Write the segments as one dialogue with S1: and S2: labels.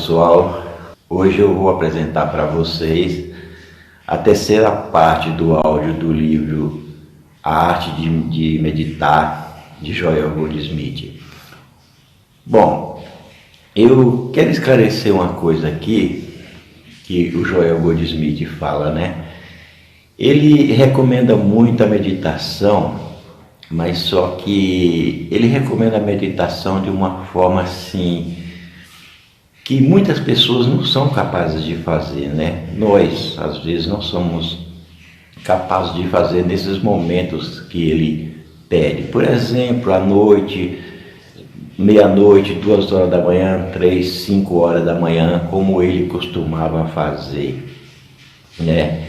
S1: pessoal, hoje eu vou apresentar para vocês a terceira parte do áudio do livro A Arte de Meditar, de Joel Goldsmith. Bom, eu quero esclarecer uma coisa aqui que o Joel Goldsmith fala, né? Ele recomenda muito a meditação, mas só que ele recomenda a meditação de uma forma assim que muitas pessoas não são capazes de fazer, né? Nós, às vezes, não somos capazes de fazer nesses momentos que ele pede. Por exemplo, à noite, meia-noite, 2 horas da manhã, 3, 5 horas da manhã, como ele costumava fazer, né?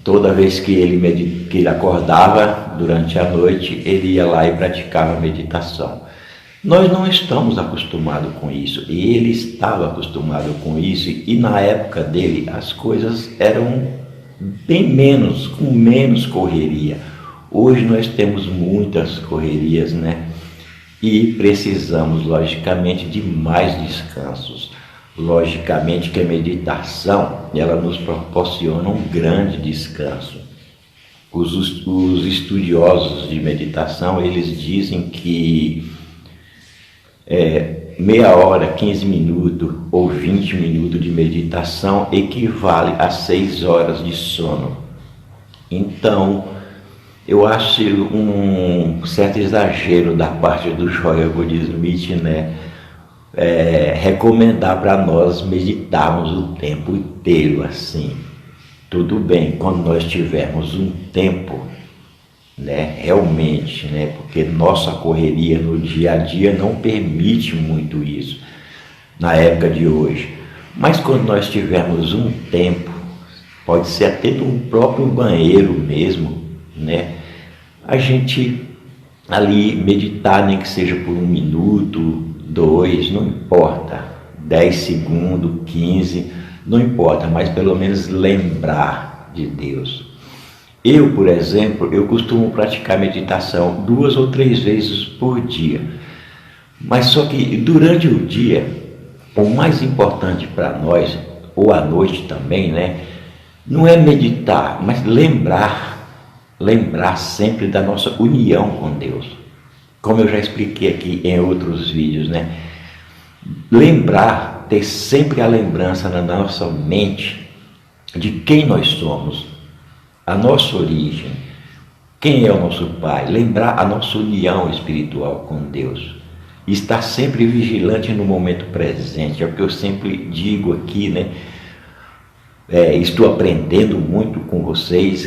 S1: Toda vez que ele acordava durante a noite, ele ia lá e praticava a meditação. Nós não estamos acostumados com isso, e ele estava acostumado com isso, e na época dele as coisas eram bem menos, com menos correria. Hoje nós temos muitas correrias, né? E precisamos, logicamente, de mais descansos. Logicamente que a meditação, ela nos proporciona um grande descanso. Os estudiosos de meditação, eles dizem que meia hora, 15 minutos ou 20 minutos de meditação equivale a 6 horas de sono. Então, eu acho um certo exagero da parte do Joel Goldsmith, né? Recomendar para nós meditarmos o tempo inteiro assim. Tudo bem, quando nós tivermos um tempo, né, realmente, né, porque nossa correria no dia a dia não permite muito isso na época de hoje, mas quando nós tivermos um tempo, pode ser até no próprio banheiro mesmo, né, a gente ali meditar, nem que seja por 1 minuto, 2, não importa, 10 segundos, 15, não importa, mas pelo menos lembrar de Deus. Eu, por exemplo, eu costumo praticar meditação 2 ou 3 vezes por dia, mas só que durante o dia, o mais importante para nós, ou à noite também, né, não é meditar, mas lembrar sempre da nossa união com Deus. Como eu já expliquei aqui em outros vídeos, né? Lembrar, ter sempre a lembrança na nossa mente de quem nós somos, a nossa origem, quem é o nosso Pai, lembrar a nossa união espiritual com Deus, estar sempre vigilante no momento presente, é o que eu sempre digo aqui, né? Estou aprendendo muito com vocês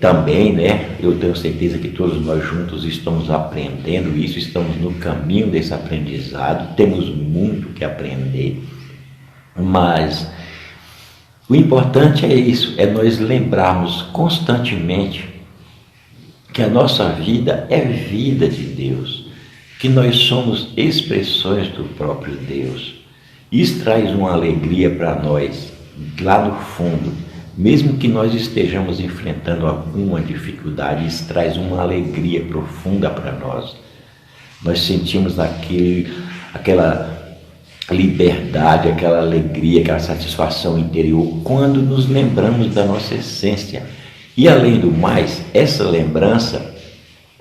S1: também, né? Eu tenho certeza que todos nós juntos estamos aprendendo isso, estamos no caminho desse aprendizado, temos muito que aprender, mas o importante é isso, é nós lembrarmos constantemente que a nossa vida é vida de Deus, que nós somos expressões do próprio Deus. Isso traz uma alegria para nós lá no fundo, mesmo que nós estejamos enfrentando alguma dificuldade, isso traz uma alegria profunda para nós. Nós sentimos aquela liberdade, aquela alegria, aquela satisfação interior quando nos lembramos da nossa essência. E além do mais, essa lembrança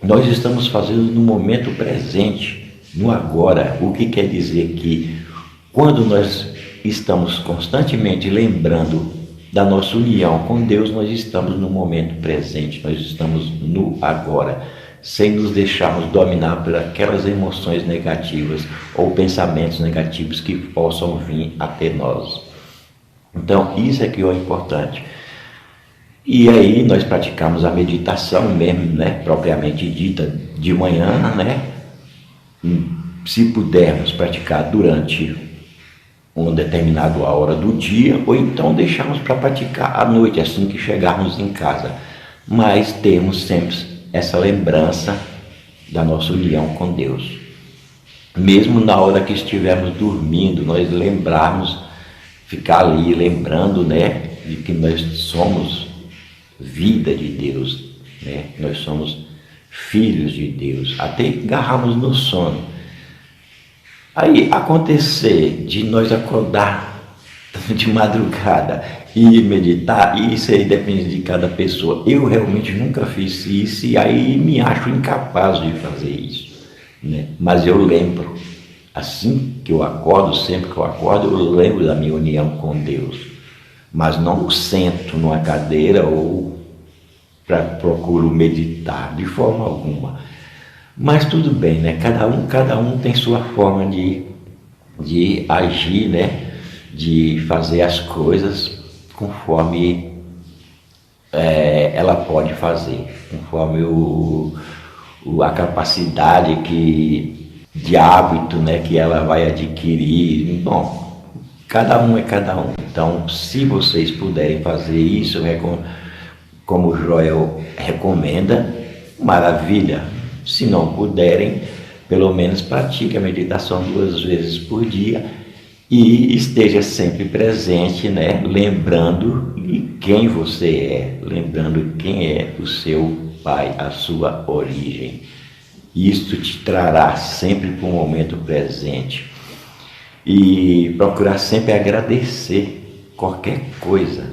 S1: nós estamos fazendo no momento presente, no agora. O que quer dizer que quando nós estamos constantemente lembrando da nossa união com Deus, nós estamos no momento presente, nós estamos no agora, sem nos deixarmos dominar por aquelas emoções negativas ou pensamentos negativos que possam vir até nós. Então, isso é que é o importante. E aí nós praticamos a meditação mesmo, né, propriamente dita, de manhã, né? Se pudermos praticar durante uma determinada hora do dia, ou então deixarmos para praticar à noite, assim que chegarmos em casa. Mas temos sempre essa lembrança da nossa união com Deus. Mesmo na hora que estivermos dormindo, nós lembrarmos, ficar ali lembrando, né, de que nós somos vida de Deus, né? Nós somos filhos de Deus, até agarrarmos no sono. Aí acontecer de nós acordar de madrugada e meditar, isso aí depende de cada pessoa. Eu realmente nunca fiz isso e aí me acho incapaz de fazer isso, né? Mas eu lembro, assim que eu acordo, sempre que eu acordo, eu lembro da minha união com Deus. Mas não sento numa cadeira ou procuro meditar, de forma alguma. Mas tudo bem, né? Cada um tem sua forma de agir, né? De fazer as coisas conforme ela pode fazer, conforme a capacidade de hábito, né? Que ela vai adquirir. Bom, cada um é cada um. Então, se vocês puderem fazer isso, como o Joel recomenda, maravilha. Se não puderem, pelo menos pratique a meditação 2 vezes por dia e esteja sempre presente, né? Lembrando quem você é, lembrando quem é o seu pai, a sua origem. Isto te trará sempre para o momento presente e procurar sempre agradecer qualquer coisa,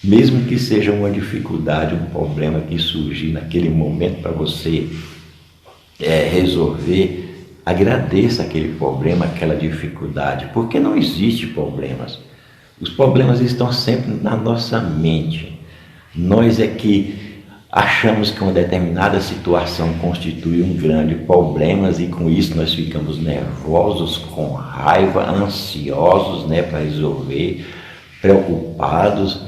S1: mesmo que seja uma dificuldade, um problema que surgir naquele momento para você resolver, agradeça aquele problema, aquela dificuldade, porque não existe problemas. Os problemas estão sempre na nossa mente. Nós é que achamos que uma determinada situação constitui um grande problema e com isso nós ficamos nervosos, com raiva, ansiosos, né, para resolver, preocupados,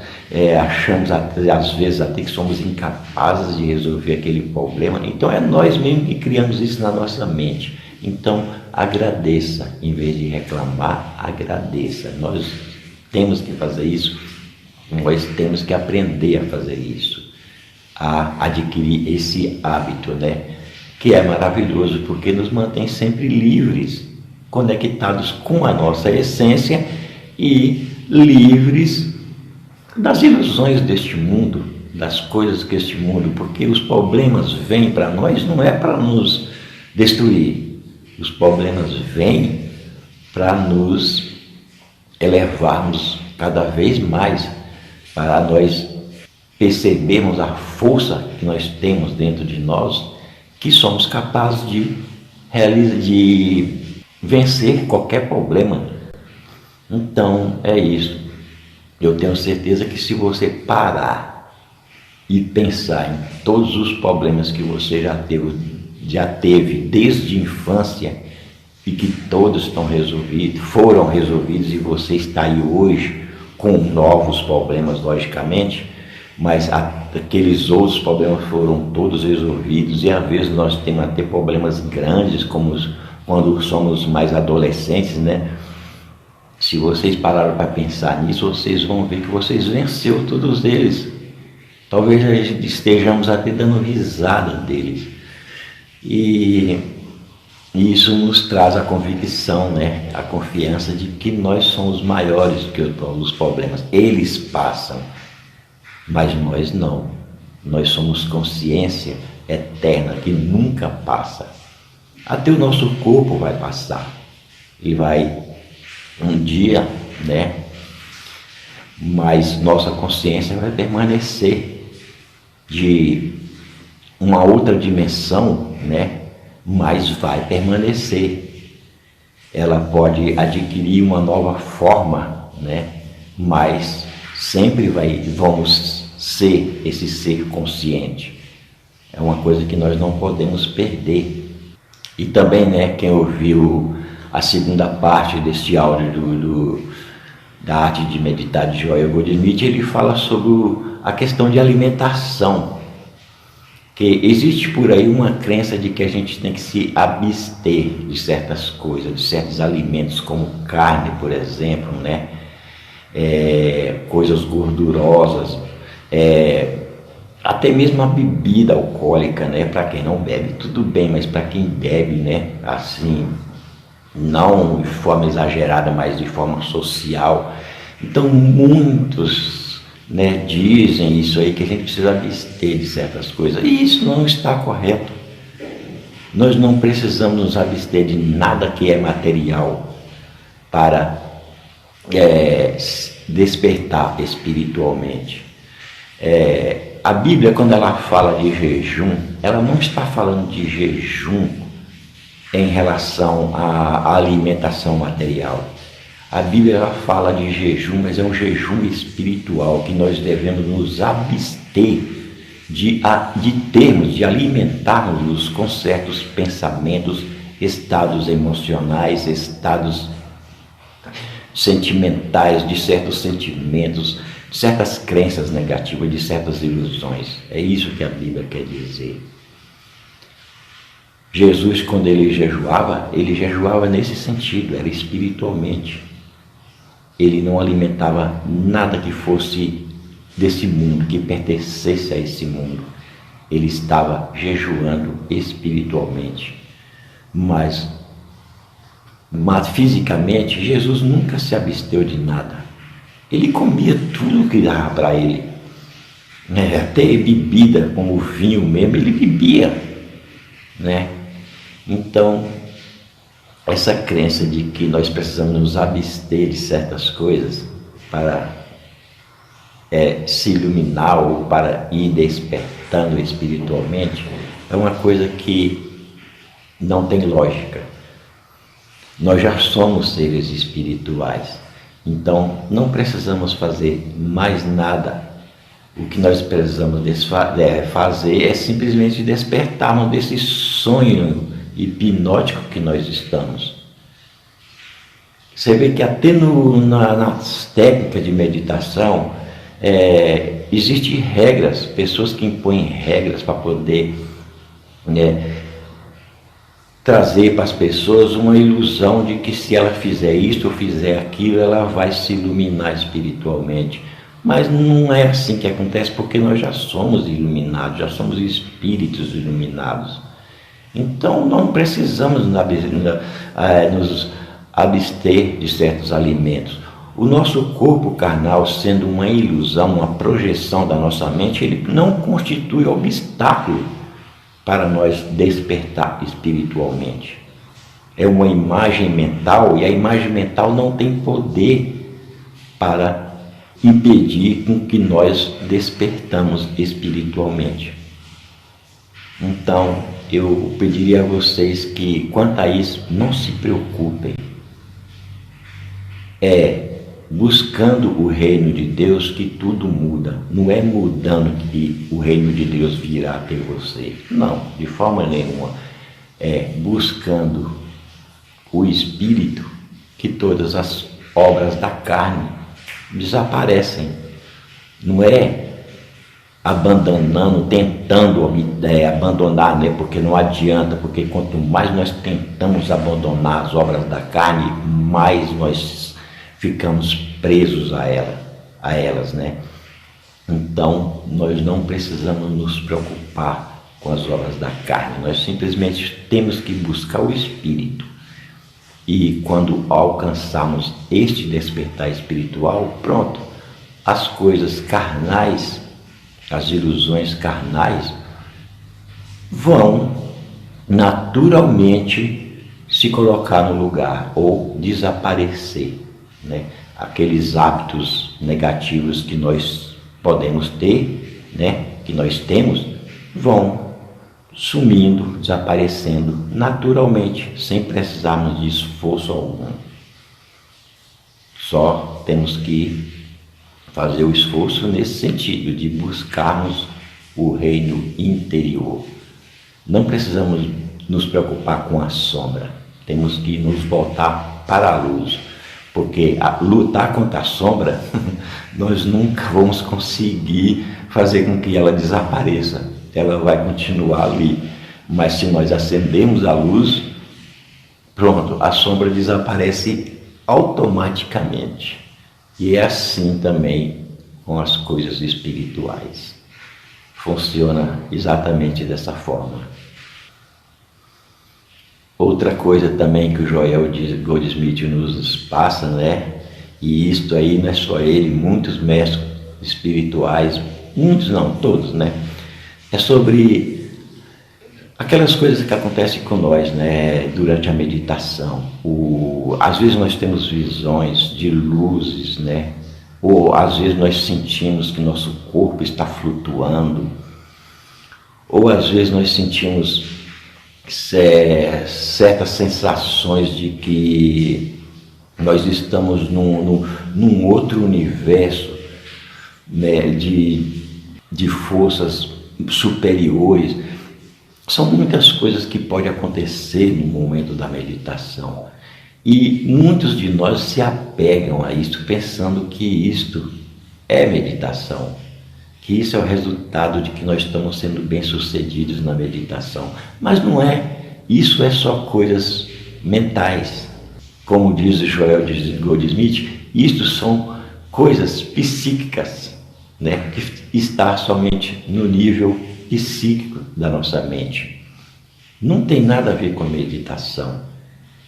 S1: achamos às vezes até que somos incapazes de resolver aquele problema. Então é nós mesmos que criamos isso na nossa mente. Então agradeça, em vez de reclamar, agradeça. Nós temos que fazer isso, nós temos que aprender a fazer isso, a adquirir esse hábito, né? Que é maravilhoso porque nos mantém sempre livres, conectados com a nossa essência e livres das ilusões deste mundo, das coisas que este mundo, porque os problemas vêm para nós não é para nos destruir, os problemas vêm para nos elevarmos cada vez mais, para nós percebermos a força que nós temos dentro de nós, que somos capazes de vencer qualquer problema. Então é isso. Eu tenho certeza que se você parar e pensar em todos os problemas que você já teve desde a infância e que todos foram resolvidos e você está aí hoje com novos problemas, logicamente, mas aqueles outros problemas foram todos resolvidos e às vezes nós temos até problemas grandes, como quando somos mais adolescentes, né? Se vocês pararam para pensar nisso, vocês vão ver que vocês venceram todos eles. Talvez a gente estejamos até dando risada deles. E isso nos traz a convicção, né? A confiança de que nós somos maiores do que os problemas. Eles passam, mas nós não. Nós somos consciência eterna que nunca passa. Até o nosso corpo vai passar. Ele vai um dia, né? Mas nossa consciência vai permanecer de uma outra dimensão, né? Mas vai permanecer. Ela pode adquirir uma nova forma, né? Mas sempre vamos ser esse ser consciente. É uma coisa que nós não podemos perder. E também, né? Quem ouviu a segunda parte deste áudio da arte de meditar de Joel Goldsmith, ele fala sobre a questão de alimentação, que existe por aí uma crença de que a gente tem que se abster de certas coisas, de certos alimentos, como carne, por exemplo, né? Coisas gordurosas, até mesmo a bebida alcoólica, né? Para quem não bebe, tudo bem, mas para quem bebe, né? Assim, não de forma exagerada, mas de forma social. Então muitos, né, dizem isso aí, que a gente precisa abster de certas coisas, e isso não está correto. Nós não precisamos nos abster de nada que é material para despertar espiritualmente. A Bíblia, quando ela fala de jejum, ela não está falando de jejum em relação à alimentação material. A Bíblia ela fala de jejum, mas é um jejum espiritual que nós devemos nos abster de alimentarmos com certos pensamentos, estados emocionais, estados sentimentais, de certos sentimentos, de certas crenças negativas, de certas ilusões. É isso que a Bíblia quer dizer. Jesus, quando ele jejuava nesse sentido, era espiritualmente. Ele não alimentava nada que fosse desse mundo, que pertencesse a esse mundo. Ele estava jejuando espiritualmente. Mas fisicamente, Jesus nunca se absteu de nada. Ele comia tudo que dava para ele. Até bebida, como vinho mesmo, ele bebia. Então, essa crença de que nós precisamos nos abster de certas coisas para se iluminar ou para ir despertando espiritualmente, é uma coisa que não tem lógica. Nós já somos seres espirituais, então não precisamos fazer mais nada. O que nós precisamos fazer é simplesmente despertarmos desse sonho hipnótico que nós estamos. Você vê que até nas técnicas de meditação existem regras, pessoas que impõem regras para poder trazer para as pessoas uma ilusão de que se ela fizer isso ou fizer aquilo, ela vai se iluminar espiritualmente. Mas não é assim que acontece, porque nós já somos iluminados, já somos espíritos iluminados. Então não precisamos nos abster de certos alimentos. O nosso corpo carnal, sendo uma ilusão, uma projeção da nossa mente, ele não constitui obstáculo para nós despertar espiritualmente. É uma imagem mental, e a imagem mental não tem poder para impedir com que nós despertamos espiritualmente. Então, eu pediria a vocês que, quanto a isso, não se preocupem. Buscando o reino de Deus que tudo muda. Não é mudando que o reino de Deus virá até você. Não, de forma nenhuma. É buscando o Espírito que todas as obras da carne desaparecem. Não é abandonando, tentando abandonar, porque não adianta, porque quanto mais nós tentamos abandonar as obras da carne, mais nós ficamos presos a elas, Então, nós não precisamos nos preocupar com as obras da carne, nós simplesmente temos que buscar o Espírito. E quando alcançarmos este despertar espiritual, pronto, as coisas carnais, as ilusões carnais, vão naturalmente se colocar no lugar ou desaparecer. Aqueles hábitos negativos que nós podemos ter, que nós temos, vão sumindo, desaparecendo naturalmente, sem precisarmos de esforço algum. Só temos que fazer o esforço nesse sentido, de buscarmos o reino interior. Não precisamos nos preocupar com a sombra, temos que nos voltar para a luz, porque lutar contra a sombra, nós nunca vamos conseguir fazer com que ela desapareça, ela vai continuar ali, mas se nós acendermos a luz, pronto, a sombra desaparece automaticamente. E é assim também com as coisas espirituais. Funciona exatamente dessa forma. Outra coisa também que o Joel Goldsmith nos passa, e isto aí não é só ele, muitos mestres espirituais, muitos não, todos, é sobre Aquelas coisas que acontecem com nós, né, durante a meditação. Às vezes nós temos visões de luzes, né? Ou às vezes nós sentimos que nosso corpo está flutuando. Ou às vezes nós sentimos certas sensações de que nós estamos num outro universo, né, de forças superiores. São muitas coisas que podem acontecer no momento da meditação. E muitos de nós se apegam a isso, pensando que isto é meditação, que isso é o resultado de que nós estamos sendo bem-sucedidos na meditação. Mas não é. Isso é só coisas mentais. Como diz Joel Goldsmith, isto são coisas psíquicas, né, que está somente no nível psíquico da nossa mente. Não tem nada a ver com a meditação.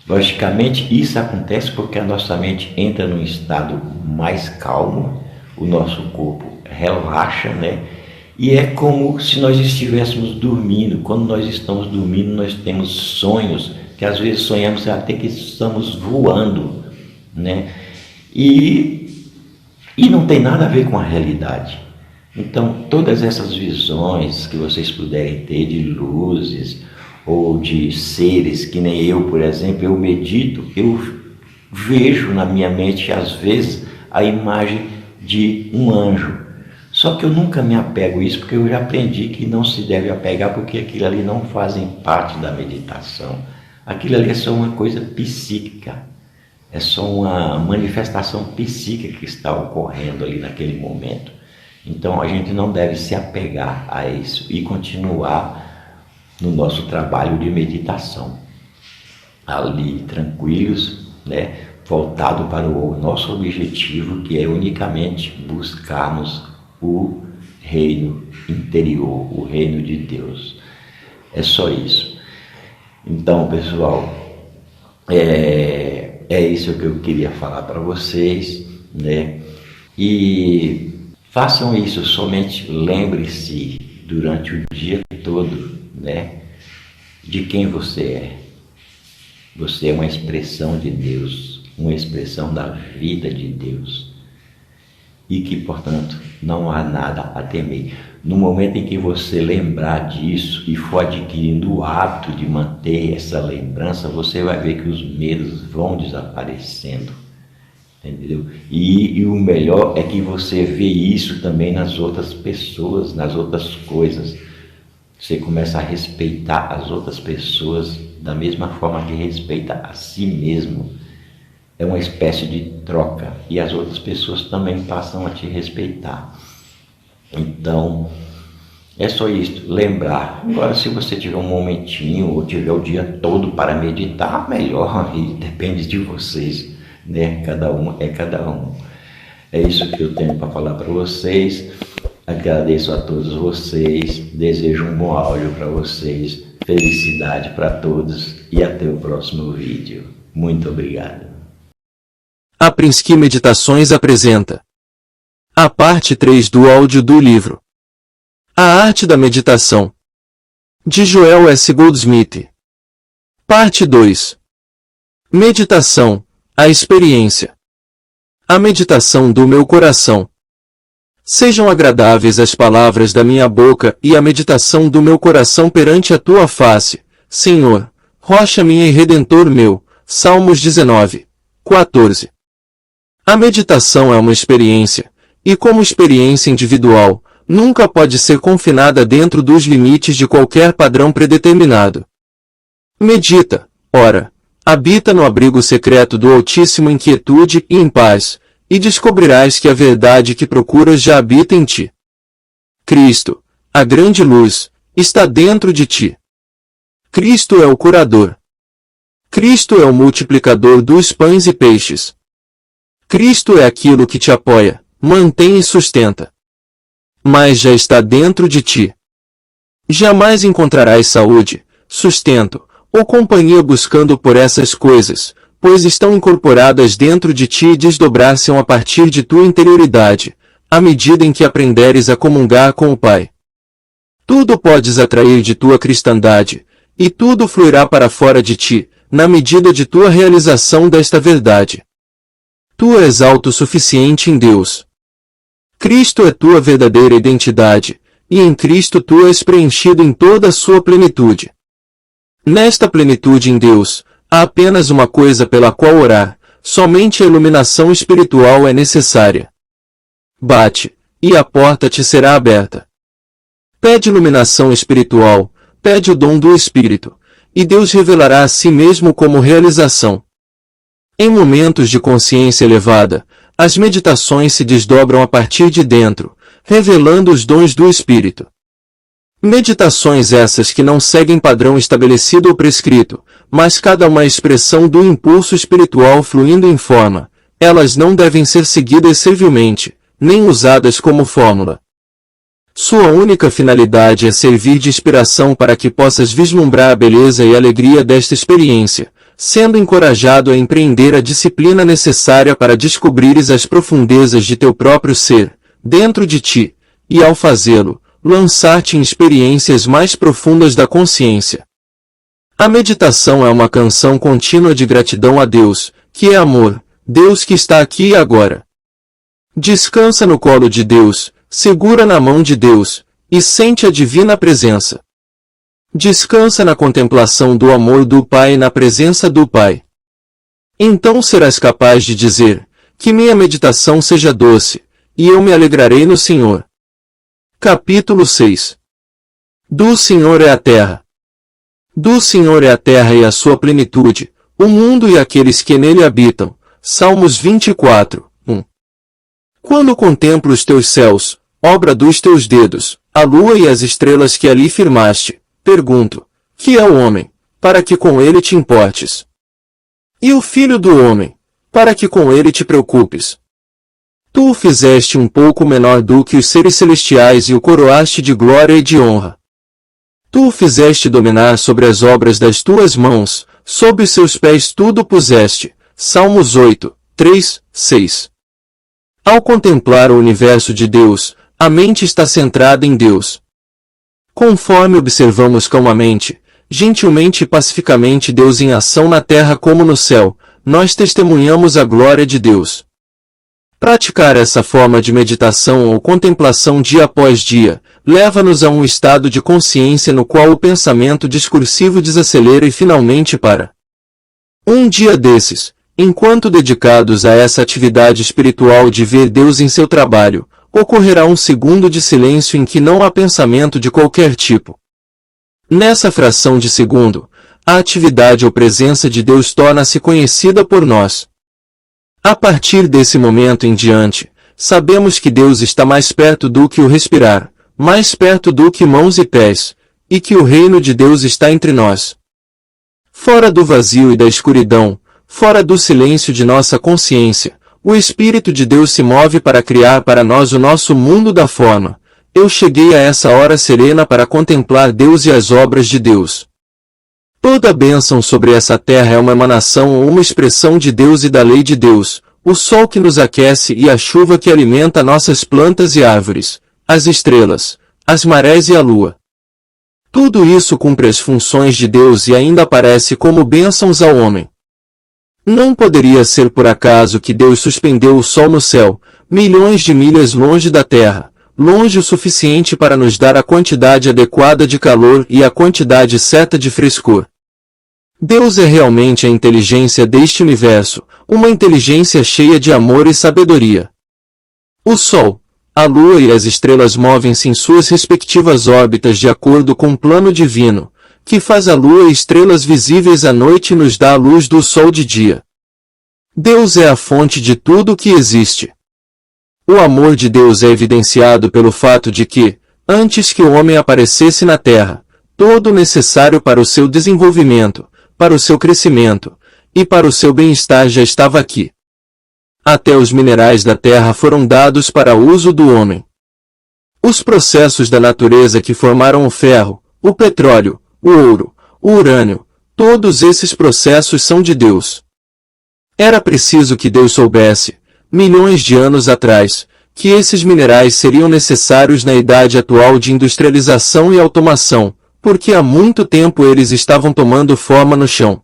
S1: Logicamente, isso acontece porque a nossa mente entra num estado mais calmo, o nosso corpo relaxa, né? E é como se nós estivéssemos dormindo. Quando nós estamos dormindo, nós temos sonhos, que às vezes sonhamos até que estamos voando, né? E não tem nada a ver com a realidade. Então, todas essas visões que vocês puderem ter de luzes ou de seres, que nem eu, por exemplo, eu medito, eu vejo na minha mente, às vezes, a imagem de um anjo. Só que eu nunca me apego a isso, porque eu já aprendi que não se deve apegar, porque aquilo ali não fazem parte da meditação. Aquilo ali é só uma coisa psíquica, é só uma manifestação psíquica que está ocorrendo ali naquele momento. Então a gente não deve se apegar a isso e continuar no nosso trabalho de meditação, ali tranquilos, né, voltado para o nosso objetivo, que é unicamente buscarmos o reino interior, o reino de Deus. É só isso. Então, pessoal, é isso que eu queria falar para vocês, né? E façam isso, somente lembre-se durante o dia todo, né, de quem você é. Você é uma expressão de Deus, uma expressão da vida de Deus. E que, portanto, não há nada a temer. No momento em que você lembrar disso e for adquirindo o hábito de manter essa lembrança, você vai ver que os medos vão desaparecendo. Entendeu? E o melhor é que você vê isso também nas outras pessoas, nas outras coisas. Você começa a respeitar as outras pessoas da mesma forma que respeita a si mesmo. É uma espécie de troca e as outras pessoas também passam a te respeitar. Então, é só isso, lembrar. Agora, se você tiver um momentinho ou tiver o dia todo para meditar, melhor, e depende de vocês, né? Cada um é cada um. É isso que eu tenho para falar para vocês. Agradeço a todos vocês, desejo um bom áudio para vocês, felicidade para todos e até o próximo vídeo. Muito obrigado.
S2: A Prinsky Meditações apresenta a parte 3 do áudio do livro A Arte da Meditação, de Joel S. Goldsmith. Parte 2. Meditação, a experiência. A meditação do meu coração. Sejam agradáveis as palavras da minha boca e a meditação do meu coração perante a tua face, Senhor, rocha minha e redentor meu. Salmos 19, 14. A meditação é uma experiência, e como experiência individual, nunca pode ser confinada dentro dos limites de qualquer padrão predeterminado. Medita, ora, habita no abrigo secreto do Altíssimo em quietude e em paz, e descobrirás que a verdade que procuras já habita em ti. Cristo, a grande luz, está dentro de ti. Cristo é o curador. Cristo é o multiplicador dos pães e peixes. Cristo é aquilo que te apoia, mantém e sustenta. Mas já está dentro de ti. Jamais encontrarás saúde, sustento, ou companhia buscando por essas coisas, pois estão incorporadas dentro de ti e desdobrar-se-ão a partir de tua interioridade, à medida em que aprenderes a comungar com o Pai. Tudo podes atrair de tua cristandade, E tudo fluirá para fora de ti, na medida de tua realização desta verdade. Tu és autossuficiente em Deus. Cristo é tua verdadeira identidade, e em Cristo tu és preenchido em toda a sua plenitude. Nesta plenitude em Deus, há apenas uma coisa pela qual orar, somente a iluminação espiritual é necessária. Bate, e a porta te será aberta. Pede iluminação espiritual, pede o dom do Espírito, e Deus revelará a si mesmo como realização. Em momentos de consciência elevada, as meditações se desdobram a partir de dentro, revelando os dons do Espírito. Meditações essas que não seguem padrão estabelecido ou prescrito, mas cada uma é expressão do impulso espiritual fluindo em forma, elas não devem ser seguidas servilmente, nem usadas como fórmula. Sua única finalidade é servir de inspiração para que possas vislumbrar a beleza e alegria desta experiência, sendo encorajado a empreender a disciplina necessária para descobrires as profundezas de teu próprio ser, dentro de ti, e ao fazê-lo, lançar-te em experiências mais profundas da consciência. A meditação é uma canção contínua de gratidão a Deus, que é amor, Deus que está aqui e agora. Descansa no colo de Deus, segura na mão de Deus, e sente a divina presença. Descansa na contemplação do amor do Pai e na presença do Pai. Então serás capaz de dizer, que minha meditação seja doce, e eu me alegrarei no Senhor. Capítulo 6. Do Senhor é a terra. Do Senhor é a terra e a sua plenitude, o mundo e aqueles que nele habitam. Salmos 24, 1. Quando contemplo os teus céus, obra dos teus dedos, a lua e as estrelas que ali firmaste, pergunto, que é o homem, para que com ele te importes? E o filho do homem, para que com ele te preocupes? Tu o fizeste um pouco menor do que os seres celestiais e o coroaste de glória e de honra. Tu o fizeste dominar sobre as obras das tuas mãos, sob os seus pés tudo puseste. Salmos 8, 3, 6. Ao contemplar o universo de Deus, a mente está centrada em Deus. Conforme observamos calmamente, gentilmente e pacificamente Deus em ação na terra como no céu, nós testemunhamos a glória de Deus. Praticar essa forma de meditação ou contemplação dia após dia, leva-nos a um estado de consciência no qual o pensamento discursivo desacelera e finalmente para. Um dia desses, enquanto dedicados a essa atividade espiritual de ver Deus em seu trabalho, ocorrerá um segundo de silêncio em que não há pensamento de qualquer tipo. Nessa fração de segundo, a atividade ou presença de Deus torna-se conhecida por nós. A partir desse momento em diante, sabemos que Deus está mais perto do que o respirar, mais perto do que mãos e pés, e que o reino de Deus está entre nós. Fora do vazio e da escuridão, fora do silêncio de nossa consciência, o Espírito de Deus se move para criar para nós o nosso mundo da forma. Eu cheguei a essa hora serena para contemplar Deus e as obras de Deus. Toda bênção sobre essa terra é uma emanação ou uma expressão de Deus e da lei de Deus, o sol que nos aquece e a chuva que alimenta nossas plantas e árvores, as estrelas, as marés e a lua. Tudo isso cumpre as funções de Deus e ainda aparece como bênçãos ao homem. Não poderia ser por acaso que Deus suspendeu o sol no céu, milhões de milhas longe da terra, longe o suficiente para nos dar a quantidade adequada de calor e a quantidade certa de frescor. Deus é realmente a inteligência deste universo, uma inteligência cheia de amor e sabedoria. O Sol, a Lua e as estrelas movem-se em suas respectivas órbitas de acordo com o plano divino, que faz a Lua e estrelas visíveis à noite e nos dá a luz do Sol de dia. Deus é a fonte de tudo o que existe. O amor de Deus é evidenciado pelo fato de que, antes que o homem aparecesse na terra, todo o necessário para o seu desenvolvimento, para o seu crescimento, e para o seu bem-estar já estava aqui. Até os minerais da terra foram dados para uso do homem. Os processos da natureza que formaram o ferro, o petróleo, o ouro, o urânio, todos esses processos são de Deus. Era preciso que Deus soubesse, milhões de anos atrás, que esses minerais seriam necessários na idade atual de industrialização e automação, porque há muito tempo eles estavam tomando forma no chão.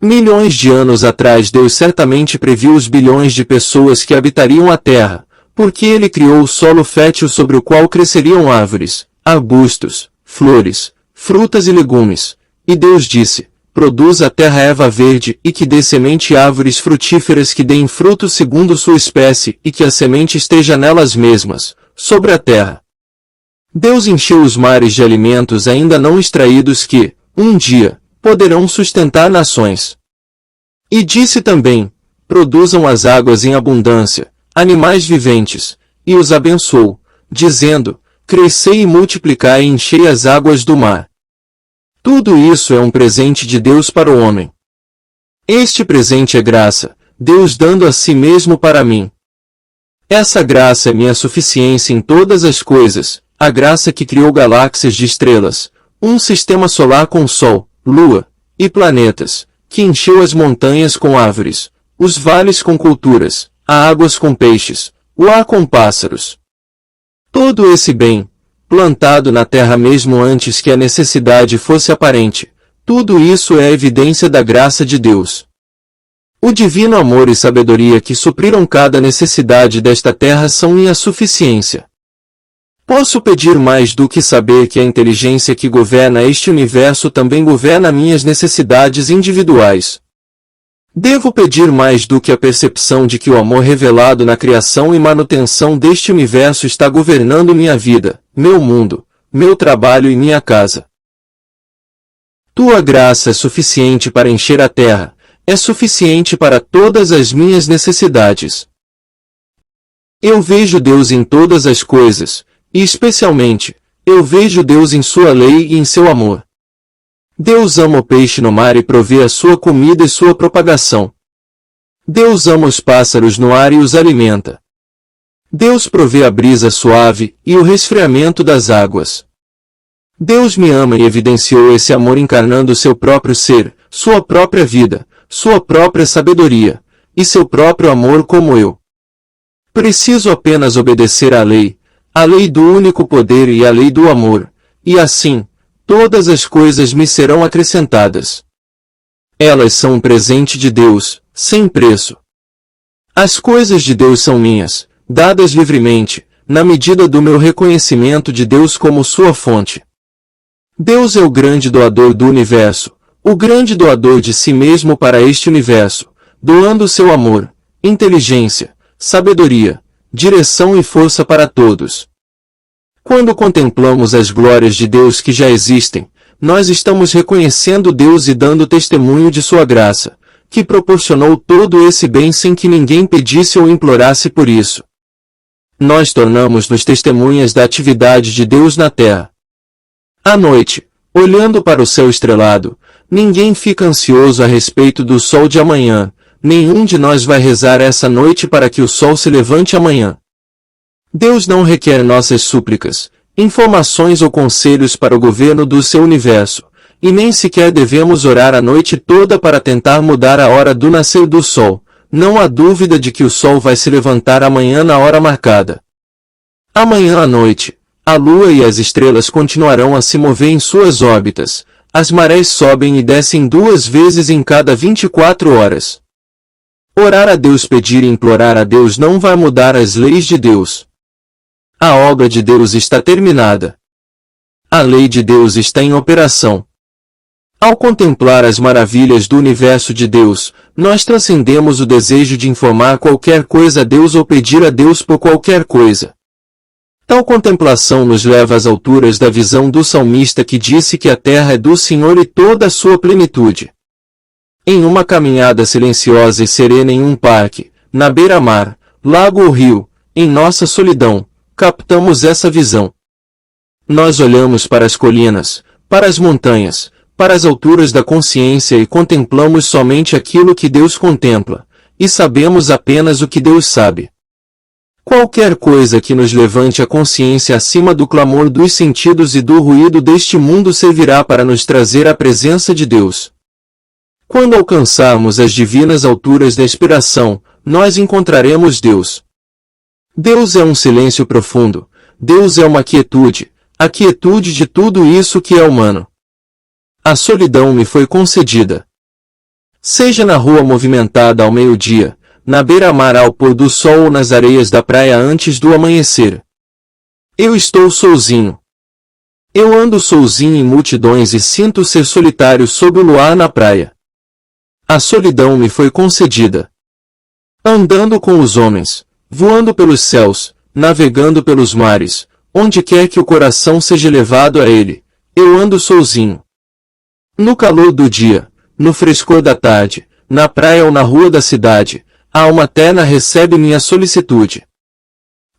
S2: Milhões de anos atrás Deus certamente previu os bilhões de pessoas que habitariam a terra, porque Ele criou o solo fértil sobre o qual cresceriam árvores, arbustos, flores, frutas e legumes. E Deus disse: produza a terra erva verde e que dê semente árvores frutíferas que deem frutos segundo sua espécie e que a semente esteja nelas mesmas, sobre a terra. Deus encheu os mares de alimentos ainda não extraídos que, um dia, poderão sustentar nações. E disse também: produzam as águas em abundância, animais viventes, e os abençoou, dizendo: crescei e multiplicai e enchei as águas do mar. Tudo isso é um presente de Deus para o homem. Este presente é graça, Deus dando a si mesmo para mim. Essa graça é minha suficiência em todas as coisas, a graça que criou galáxias de estrelas, um sistema solar com sol, lua e planetas, que encheu as montanhas com árvores, os vales com culturas, as águas com peixes, o ar com pássaros. Todo esse bem, plantado na terra mesmo antes que a necessidade fosse aparente, tudo isso é a evidência da graça de Deus. O divino amor e sabedoria que supriram cada necessidade desta terra são minha suficiência. Posso pedir mais do que saber que a inteligência que governa este universo também governa minhas necessidades individuais. Devo pedir mais do que a percepção de que o amor revelado na criação e manutenção deste universo está governando minha vida, meu mundo, meu trabalho e minha casa. Tua graça é suficiente para encher a terra, é suficiente para todas as minhas necessidades. Eu vejo Deus em todas as coisas, e especialmente, eu vejo Deus em sua lei e em seu amor. Deus ama o peixe no mar e provê a sua comida e sua propagação. Deus ama os pássaros no ar e os alimenta. Deus provê a brisa suave e o resfriamento das águas. Deus me ama e evidenciou esse amor encarnando seu próprio ser, sua própria vida, sua própria sabedoria, e seu próprio amor como eu. Preciso apenas obedecer à lei, a lei do único poder e a lei do amor, e assim, todas as coisas me serão acrescentadas. Elas são um presente de Deus, sem preço. As coisas de Deus são minhas, dadas livremente, na medida do meu reconhecimento de Deus como sua fonte. Deus é o grande doador do universo, o grande doador de si mesmo para este universo, doando seu amor, inteligência, sabedoria, direção e força para todos. Quando contemplamos as glórias de Deus que já existem, nós estamos reconhecendo Deus e dando testemunho de sua graça, que proporcionou todo esse bem sem que ninguém pedisse ou implorasse por isso. Nós tornamos-nos testemunhas da atividade de Deus na terra. À noite, olhando para o céu estrelado, ninguém fica ansioso a respeito do sol de amanhã, nenhum de nós vai rezar essa noite para que o sol se levante amanhã. Deus não requer nossas súplicas, informações ou conselhos para o governo do seu universo, e nem sequer devemos orar a noite toda para tentar mudar a hora do nascer do sol. Não há dúvida de que o sol vai se levantar amanhã na hora marcada. Amanhã à noite, a lua e as estrelas continuarão a se mover em suas órbitas, as marés sobem e descem 2 vezes em cada 24 horas. Orar a Deus, pedir e implorar a Deus não vai mudar as leis de Deus. A obra de Deus está terminada. A lei de Deus está em operação. Ao contemplar as maravilhas do universo de Deus, nós transcendemos o desejo de informar qualquer coisa a Deus ou pedir a Deus por qualquer coisa. Tal contemplação nos leva às alturas da visão do salmista que disse que a terra é do Senhor e toda a sua plenitude. Em uma caminhada silenciosa e serena em um parque, na beira-mar, lago ou rio, em nossa solidão, captamos essa visão. Nós olhamos para as colinas, para as montanhas, para as alturas da consciência e contemplamos somente aquilo que Deus contempla, e sabemos apenas o que Deus sabe. Qualquer coisa que nos levante a consciência acima do clamor dos sentidos e do ruído deste mundo servirá para nos trazer à presença de Deus. Quando alcançarmos as divinas alturas da inspiração, nós encontraremos Deus. Deus é um silêncio profundo, Deus é uma quietude, a quietude de tudo isso que é humano. A solidão me foi concedida. Seja na rua movimentada ao meio-dia, na beira-mar ao pôr do sol ou nas areias da praia antes do amanhecer. Eu estou sozinho. Eu ando sozinho em multidões e sinto ser solitário sob o luar na praia. A solidão me foi concedida. Andando com os homens, voando pelos céus, navegando pelos mares, onde quer que o coração seja levado a ele, eu ando sozinho. No calor do dia, no frescor da tarde, na praia ou na rua da cidade, a alma terna recebe minha solicitude.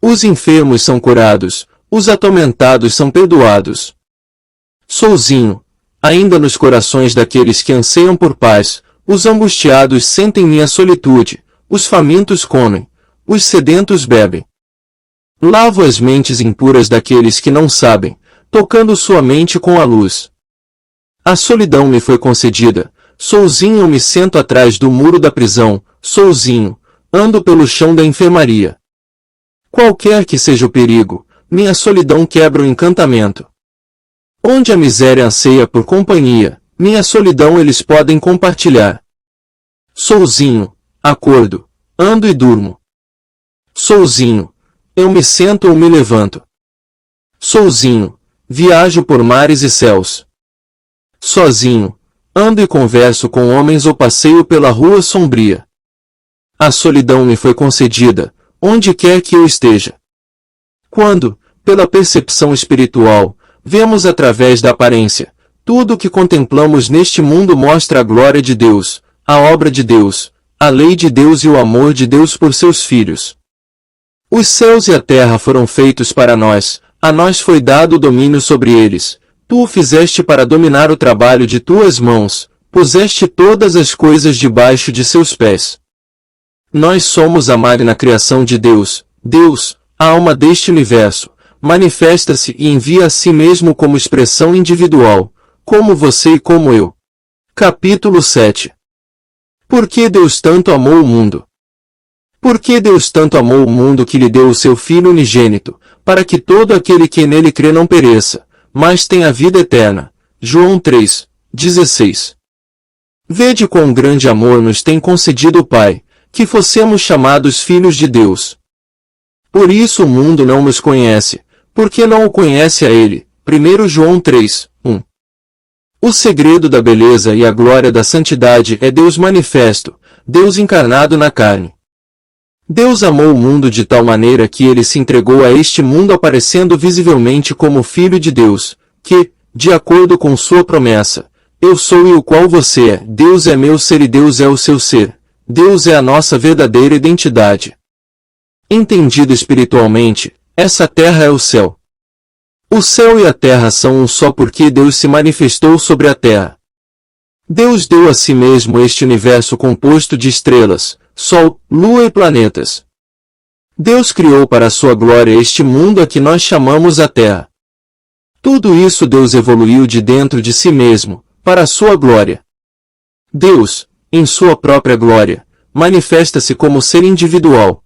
S2: Os enfermos são curados, os atormentados são perdoados. Sozinho, ainda nos corações daqueles que anseiam por paz, os angustiados sentem minha solitude, os famintos comem, os sedentos bebem. Lavo as mentes impuras daqueles que não sabem, tocando sua mente com a luz. A solidão me foi concedida, sozinho eu me sento atrás do muro da prisão, sozinho, ando pelo chão da enfermaria. Qualquer que seja o perigo, minha solidão quebra o encantamento. Onde a miséria anseia por companhia, minha solidão eles podem compartilhar. Sozinho, acordo, ando e durmo. Sozinho, eu me sento ou me levanto. Sozinho, viajo por mares e céus. Sozinho, ando e converso com homens ou passeio pela rua sombria. A solidão me foi concedida, onde quer que eu esteja. Quando, pela percepção espiritual, vemos através da aparência, tudo o que contemplamos neste mundo mostra a glória de Deus, a obra de Deus, a lei de Deus e o amor de Deus por seus filhos. Os céus e a terra foram feitos para nós, a nós foi dado o domínio sobre eles. Tu o fizeste para dominar o trabalho de tuas mãos, puseste todas as coisas debaixo de seus pés. Nós somos a magna criação de Deus. Deus, a alma deste universo, manifesta-se e envia a si mesmo como expressão individual, como você e como eu. Capítulo 7. Por que Deus tanto amou o mundo? Por que Deus tanto amou o mundo que lhe deu o seu Filho unigênito, para que todo aquele que nele crê não pereça, mas tenha vida eterna. João 3:16. Vede quão grande amor nos tem concedido o Pai, que fossemos chamados filhos de Deus. Por isso o mundo não nos conhece, porque não o conhece a Ele. 1 João 3:1. O segredo da beleza e a glória da santidade é Deus manifesto, Deus encarnado na carne. Deus amou o mundo de tal maneira que Ele se entregou a este mundo aparecendo visivelmente como Filho de Deus, que, de acordo com sua promessa, eu sou e o qual você é, Deus é meu ser e Deus é o seu ser, Deus é a nossa verdadeira identidade. Entendido espiritualmente, essa terra é o céu. O céu e a terra são um só porque Deus se manifestou sobre a terra. Deus deu a si mesmo este universo composto de estrelas, sol, lua e planetas. Deus criou para a sua glória este mundo a que nós chamamos a Terra. Tudo isso Deus evoluiu de dentro de si mesmo, para a sua glória. Deus, em sua própria glória, manifesta-se como ser individual.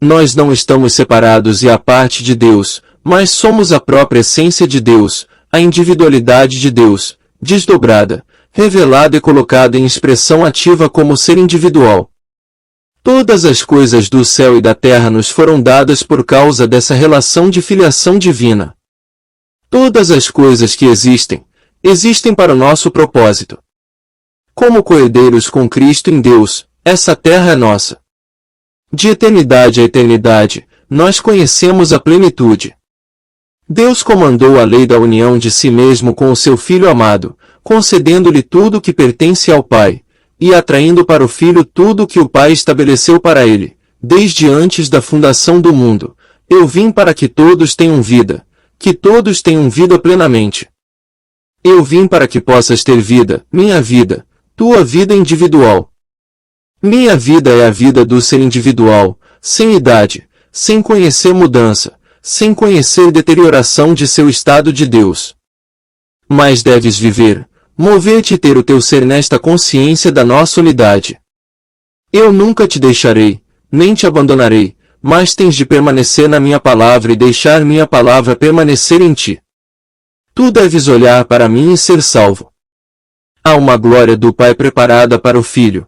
S2: Nós não estamos separados e à parte de Deus, mas somos a própria essência de Deus, a individualidade de Deus, desdobrada, revelada e colocada em expressão ativa como ser individual. Todas as coisas do céu e da terra nos foram dadas por causa dessa relação de filiação divina. Todas as coisas que existem, existem para o nosso propósito. Como coerdeiros com Cristo em Deus, essa terra é nossa. De eternidade a eternidade, nós conhecemos a plenitude. Deus comandou a lei da união de si mesmo com o seu Filho amado, concedendo-lhe tudo o que pertence ao Pai, e atraindo para o Filho tudo o que o Pai estabeleceu para ele, desde antes da fundação do mundo. Eu vim para que todos tenham vida, que todos tenham vida plenamente. Eu vim para que possas ter vida, minha vida, tua vida individual. Minha vida é a vida do ser individual, sem idade, sem conhecer mudança, sem conhecer deterioração de seu estado de Deus. Mas deves viver, mover-te e ter o teu ser nesta consciência da nossa unidade. Eu nunca te deixarei, nem te abandonarei, mas tens de permanecer na minha palavra e deixar minha palavra permanecer em ti. Tu deves olhar para mim e ser salvo. Há uma glória do Pai preparada para o Filho.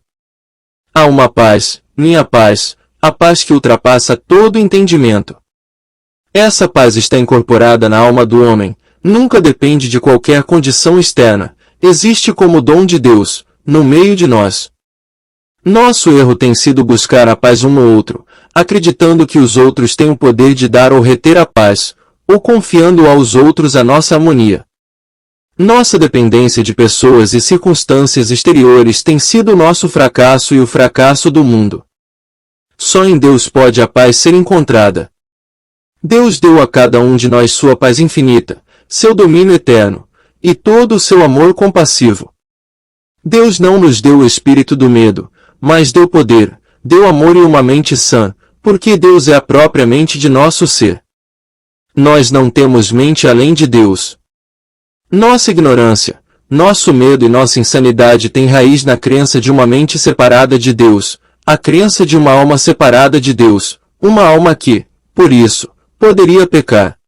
S2: Há uma paz, minha paz, a paz que ultrapassa todo entendimento. Essa paz está incorporada na alma do homem, nunca depende de qualquer condição externa, existe como dom de Deus, no meio de nós. Nosso erro tem sido buscar a paz um no outro, acreditando que os outros têm o poder de dar ou reter a paz, ou confiando aos outros a nossa harmonia. Nossa dependência de pessoas e circunstâncias exteriores tem sido o nosso fracasso e o fracasso do mundo. Só em Deus pode a paz ser encontrada. Deus deu a cada um de nós sua paz infinita, seu domínio eterno, e todo o seu amor compassivo. Deus não nos deu o espírito do medo, mas deu poder, deu amor e uma mente sã, porque Deus é a própria mente de nosso ser. Nós não temos mente além de Deus. Nossa ignorância, nosso medo e nossa insanidade têm raiz na crença de uma mente separada de Deus, a crença de uma alma separada de Deus, uma alma que, por isso, poderia pecar.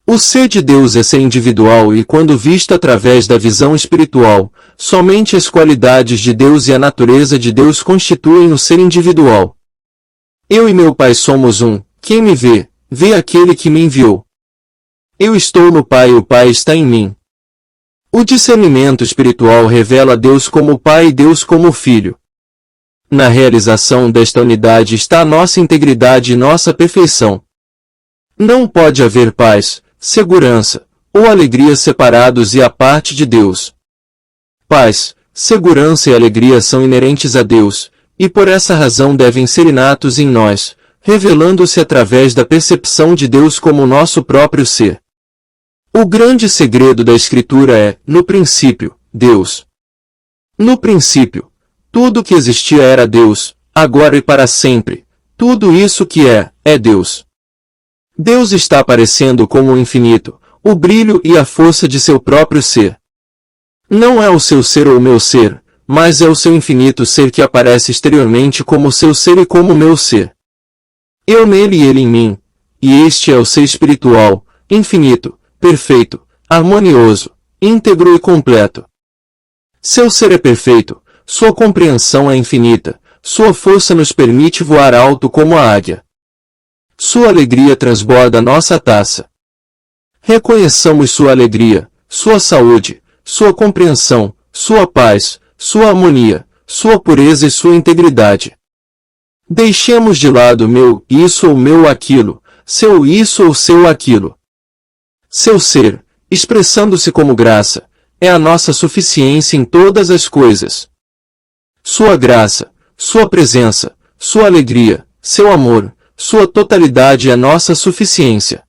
S2: O ser de Deus é ser individual e quando visto através da visão espiritual, somente as qualidades de Deus e a natureza de Deus constituem o ser individual. Eu e meu Pai somos um, quem me vê, vê aquele que me enviou. Eu estou no Pai e o Pai está em mim. O discernimento espiritual revela Deus como Pai e Deus como Filho. Na realização desta unidade está a nossa integridade e nossa perfeição. Não pode haver paz, segurança, ou alegria separados e à parte de Deus. Paz, segurança e alegria são inerentes a Deus, e por essa razão devem ser inatos em nós, revelando-se através da percepção de Deus como nosso próprio ser. O grande segredo da Escritura é, no princípio, Deus. No princípio, tudo que existia era Deus, agora e para sempre, tudo isso que é Deus. Deus está aparecendo como o infinito, o brilho e a força de seu próprio ser. Não é o seu ser ou o meu ser, mas é o seu infinito ser que aparece exteriormente como o seu ser e como o meu ser. Eu nele e ele em mim, e este é o ser espiritual, infinito, perfeito, harmonioso, íntegro e completo. Seu ser é perfeito, sua compreensão é infinita, sua força nos permite voar alto como a águia. Sua alegria transborda nossa taça. Reconheçamos sua alegria, sua saúde, sua compreensão, sua paz, sua harmonia, sua pureza e sua integridade. Deixemos de lado meu isso ou meu aquilo, seu isso ou seu aquilo. Seu ser, expressando-se como graça, é a nossa suficiência em todas as coisas. Sua graça, sua presença, sua alegria, seu amor, sua totalidade é nossa suficiência.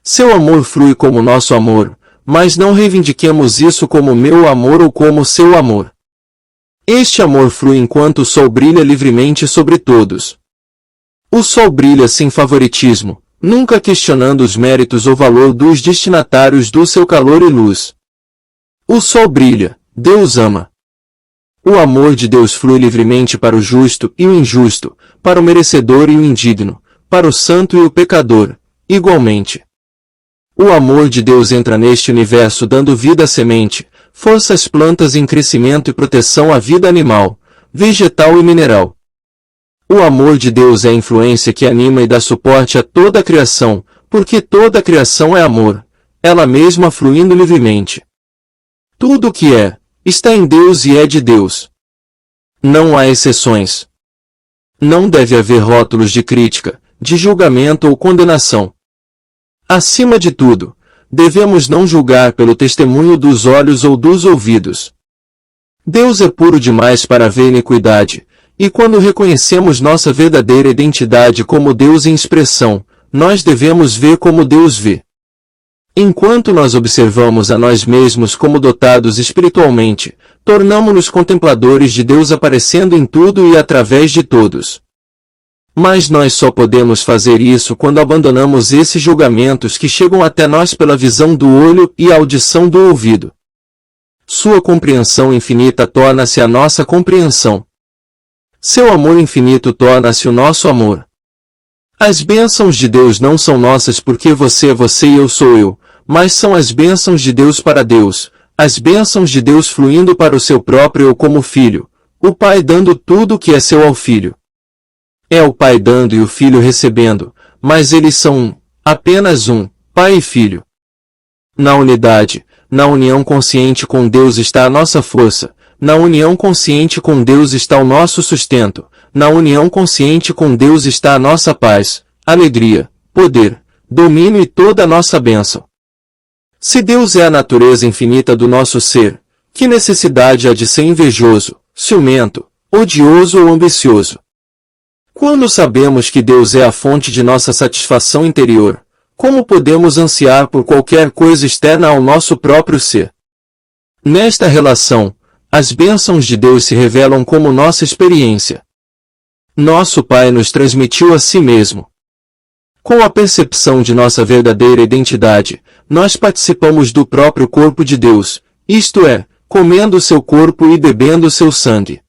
S2: Seu amor flui como nosso amor, mas não reivindiquemos isso como meu amor ou como seu amor. Este amor flui enquanto o sol brilha livremente sobre todos. O sol brilha sem favoritismo, nunca questionando os méritos ou valor dos destinatários do seu calor e luz. O sol brilha, Deus ama. O amor de Deus flui livremente para o justo e o injusto, para o merecedor e o indigno, para o santo e o pecador, igualmente. O amor de Deus entra neste universo dando vida à semente, força às plantas em crescimento e proteção à vida animal, vegetal e mineral. O amor de Deus é a influência que anima e dá suporte a toda a criação, porque toda a criação é amor, ela mesma fluindo livremente. Tudo o que está em Deus e é de Deus. Não há exceções. Não deve haver rótulos de crítica, de julgamento ou condenação. Acima de tudo, devemos não julgar pelo testemunho dos olhos ou dos ouvidos. Deus é puro demais para ver iniquidade, e quando reconhecemos nossa verdadeira identidade como Deus em expressão, nós devemos ver como Deus vê. Enquanto nós observamos a nós mesmos como dotados espiritualmente, tornamo-nos contempladores de Deus aparecendo em tudo e através de todos. Mas nós só podemos fazer isso quando abandonamos esses julgamentos que chegam até nós pela visão do olho e a audição do ouvido. Sua compreensão infinita torna-se a nossa compreensão. Seu amor infinito torna-se o nosso amor. As bênçãos de Deus não são nossas porque você é você e eu sou eu, mas são as bênçãos de Deus para Deus, as bênçãos de Deus fluindo para o seu próprio eu como filho, o Pai dando tudo o que é seu ao Filho. É o Pai dando e o Filho recebendo, mas eles são apenas um, Pai e Filho. Na unidade, na união consciente com Deus está a nossa força, na união consciente com Deus está o nosso sustento, na união consciente com Deus está a nossa paz, alegria, poder, domínio e toda a nossa bênção. Se Deus é a natureza infinita do nosso ser, que necessidade há de ser invejoso, ciumento, odioso ou ambicioso? Quando sabemos que Deus é a fonte de nossa satisfação interior, como podemos ansiar por qualquer coisa externa ao nosso próprio ser? Nesta relação, as bênçãos de Deus se revelam como nossa experiência. Nosso Pai nos transmitiu a si mesmo. Com a percepção de nossa verdadeira identidade, nós participamos do próprio corpo de Deus, isto é, comendo seu corpo e bebendo seu sangue.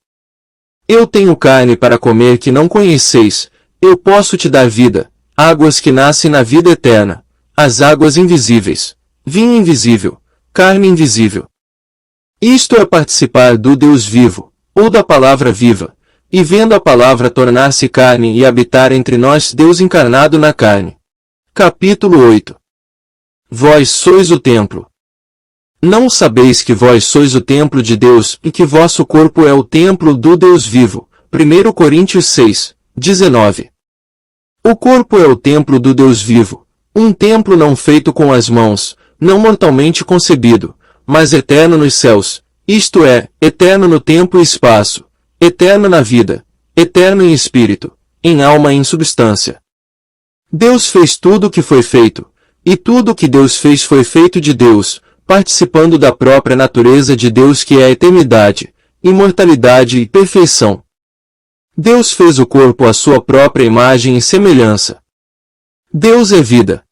S2: Eu tenho carne para comer que não conheceis, eu posso te dar vida, águas que nascem na vida eterna, as águas invisíveis, vinho invisível, carne invisível. Isto é participar do Deus vivo, ou da palavra viva, e vendo a palavra tornar-se carne e habitar entre nós Deus encarnado na carne. Capítulo 8. Vós sois o templo. Não sabeis que vós sois o templo de Deus e que vosso corpo é o templo do Deus vivo. 1 Coríntios 6, 19. O corpo é o templo do Deus vivo, um templo não feito com as mãos, não mortalmente concebido, mas eterno nos céus, isto é, eterno no tempo e espaço, eterno na vida, eterno em espírito, em alma e em substância. Deus fez tudo o que foi feito, e tudo o que Deus fez foi feito de Deus, participando da própria natureza de Deus que é a eternidade, imortalidade e perfeição. Deus fez o corpo à sua própria imagem e semelhança. Deus é vida.